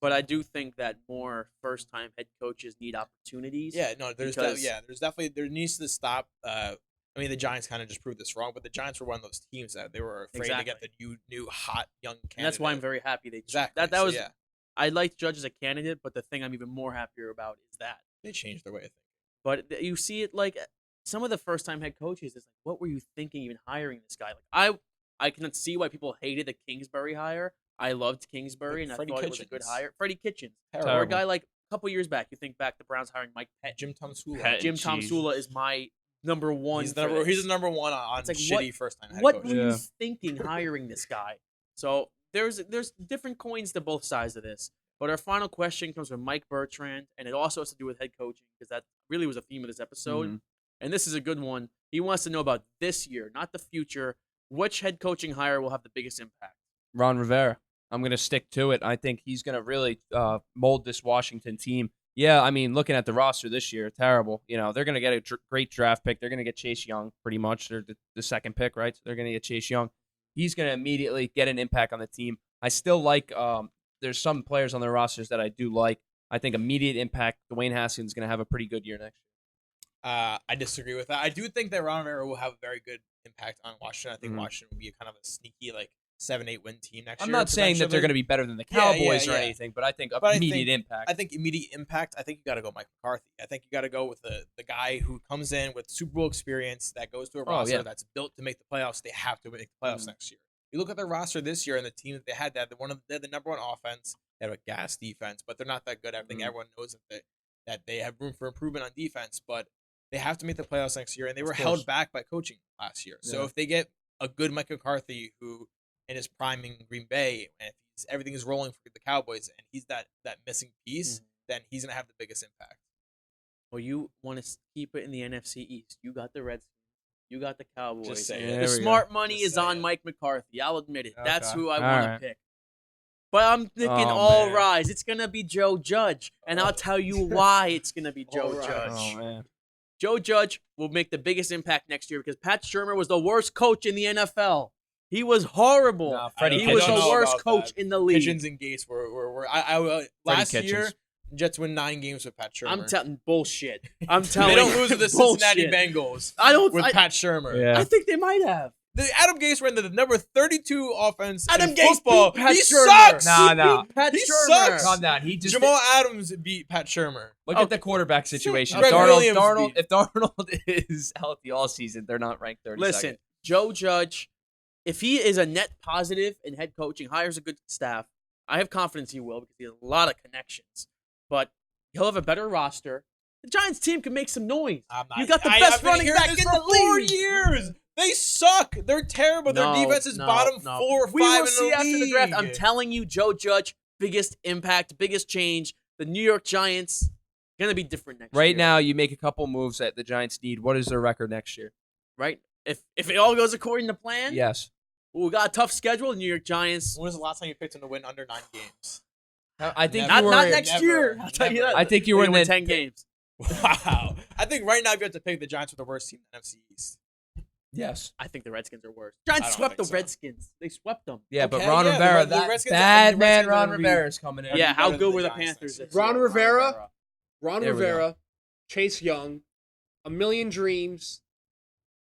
But I do think that more first time head coaches need opportunities.
Yeah, no, there's
Because-
there's definitely there needs to stop. I mean, the Giants kind of just proved this wrong, but the Giants were one of those teams that they were afraid to get the new hot young candidate.
And that's why I'm very happy they
exactly
that
So,
was
yeah,
I liked Judge as a candidate, but the thing I'm even more happier about is that.
they changed their way of thinking.
But you see it like some of the first time head coaches. It's like, what were you thinking even hiring this guy? Like I can see why people hated the Kingsbury hire. I loved Kingsbury, and
Freddie
I thought it was a good
Kitchens.
hire. Freddie Kitchens,
Terrible.
or a guy like a couple years back. You think back, the Browns hiring Mike Pett.
Jim Tomsula.
Pett.
Jim
Jesus.
Tomsula is my number one.
He's
for
number
this.
he's the number one on
It's like,
shitty first time head
What
coach.
were you
Yeah.
thinking hiring this guy? So there's different coins to both sides of this. But our final question comes from Mike Bertrand, and it also has to do with head coaching because that really was a theme of this episode.
Mhm.
And this is a good one. He wants to know about this year, not the future. Which head coaching hire will have the biggest impact?
Ron Rivera. I'm going to stick to it. I think he's going to really mold this Washington team. Yeah, I mean, looking at the roster this year, terrible. You know, they're going to get a great draft pick. They're going to get Chase Young, pretty much. They're the second pick, right? So they're going to get Chase Young. He's going to immediately get an impact on the team. I still like there's some players on their rosters that I do like. I think immediate impact, Dwayne Haskins is going to have a pretty good year next year.
I disagree with that. I do think that Ron Rivera will have a very good impact on Washington. I think
Mhm.
Washington will be a kind of a sneaky 7-8 win team next year.
I'm not saying that they're going to
potentially.
be better than the
Yeah,
Cowboys
yeah,
or
yeah.
anything, but I think
But I
immediate
think-
impact.
I think immediate impact. I think you got to go Mike McCarthy. I think you got to go with the guy who comes in with Super Bowl experience that goes to a roster
yeah.
that's built to make the playoffs. They have to make the playoffs next year. You look at their roster this year and the team that they had. They're the number one offense. They have a gas defense, but they're not that good. I think everyone knows that they have room for improvement on defense, but they have to make the playoffs next year. And they were
Of
held
course.
back by coaching last year. So
Yeah.
if they get a good Mike McCarthy who in his prime in Green Bay, and if everything is rolling for the Cowboys, and he's that missing piece, then he's gonna have the biggest impact.
Well, you want to keep it in the NFC East. You got the Redskins. You got the Cowboys.
Just say
Yeah,
it.
there
The
we go.
smart money
Just
is
say
on
it.
Mike McCarthy. I'll admit it. That's
Okay.
who I
All
want
right.
to pick. But I'm thinking
Oh,
all
man.
rise. It's going to be Joe Judge. And I'll tell you why it's going to be Joe
All rise.
Judge.
Oh, man.
Joe Judge will make the biggest impact next year because Pat Shurmur was the worst coach in the NFL. He was horrible.
Nah, Freddie
He was
I don't
the
know
worst
about
coach
that.
in the league.
Kitchens and Gase were last year.
Kitchens.
Jets win 9 games with Pat Shurmur.
I'm telling bullshit. I'm telling
They don't lose with the Cincinnati
bullshit.
Bengals.
I don't.
with
I,
Pat Shurmur.
Yeah.
I think they might have.
The Adam Gase ran the number 32 offense
Adam
in
Gase
football.
beat Pat
He
Shurmur.
sucks.
Nah,
He
nah.
beat Pat
He
Shurmur.
sucks.
Calm down. He just
Jamal Adams beat Pat Shurmur.
look
Okay.
at the quarterback situation.
Greg Williams
If Darnold is healthy all season, they're not ranked 32nd.
Listen, Joe Judge, if he is a net positive in head coaching, hires a good staff, I have confidence he will because he has a lot of connections. But he'll have a better roster. The Giants team can make some noise. You got the best running back in the
for
league.
4 years. They suck. They're terrible. Their defense is bottom 4 or 5
We will
in
see
the
after
league.
the draft. I'm telling you, Joe Judge, biggest impact, biggest change. The New York Giants gonna be different next year.
right now, you make a couple moves that the Giants need. What is their record next year?
right? If it all goes according to plan,
Yes.
we got a tough schedule. New York Giants.
When was the last time you picked them to win under 9 games?
I think
Never.
you were.
Not next
never,
year. I'll tell you
never.
that.
I think you were
They're
in
gonna
the
win 10 games.
Wow. I think right now if you have to pick the Giants with the worst team in the NFC East.
Yes.
I think the Redskins are worse.
I
Giants
don't
swept the
think so.
Redskins. They swept them.
Yeah, but
Okay,
Ron
yeah,
Rivera,
the
that
Redskins-
bad
the
man
Redskins are
Ron
gonna be-
Rivera's coming in.
Yeah, how
better
good
than
were
the
the
Giants
Panthers?
next
this
Ron
year?
Rivera, Ron
There we go.
Rivera, Chase Young, a million dreams,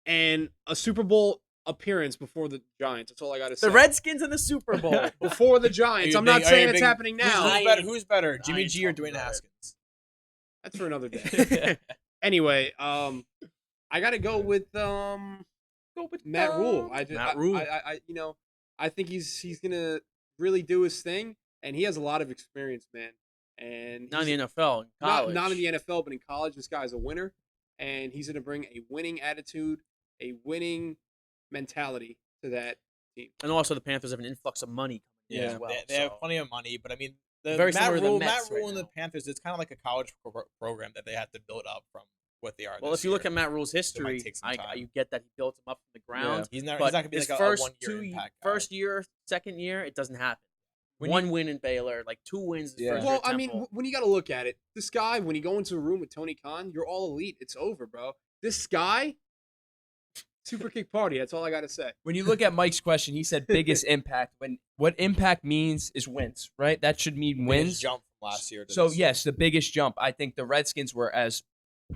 and a Super Bowl appearance before the Giants. That's all I got to say.
The Redskins in the Super Bowl.
Before the Giants. I'm not saying it's happening now.
Who's better, Jimmy
ain't
G or
talking
Dwayne
about it.
Haskins?
That's for another day. Anyway, I got to go with Matt Rhule.
Matt Rhule.
I think he's gonna really do his thing, and he has a lot of experience, man. And
Not in
he's-
the NFL, in college.
not in the NFL, but in college, this guy's a winner, and he's gonna bring a winning attitude, a winning mentality to that team.
And also, the Panthers have an influx of money coming in
Yeah,
as well.
They have plenty of money, but I mean,
Very
Matt
similar to the
Rhule,
Mets
Matt Rhule
right
and the
now.
Panthers, it's kind of like a college program that they have to build up from what they are.
Well,
this
if you look
year.
at Matt Rule's history,
take some time.
you get that he built him up from the ground.
he's not
But
going to be
his
like
first
a 1 year impact guy.
first year, second year, it doesn't happen.
When
One win in Baylor, like 2 wins. His
Yeah.
first year
Well,
at
I mean,
Temple.
when you got to look at it, this guy, when you go into a room with Tony Khan, you're all elite. It's over, bro. This guy, super kick party. That's all I got to say.
When you look at Mike's question, he said biggest impact. When what impact means is wins, right? That should mean
Biggest
wins.
jump from last year. To
So
this year.
yes, the biggest jump. I think the Redskins were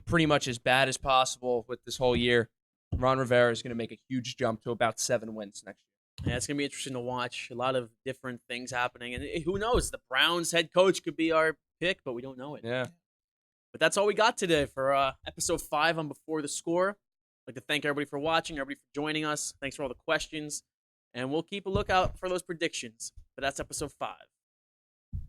pretty much as bad as possible with this whole year. Ron Rivera is going to make a huge jump to about 7 wins next year.
Yeah, it's gonna be interesting to watch. A lot of different things happening, and who knows? The Browns head coach could be our pick, but we don't know it.
Yeah.
But that's all we got today for episode 5 on Before the Score. I'd like to thank everybody for watching, everybody for joining us. Thanks for all the questions, and we'll keep a lookout for those predictions. But that's episode 5.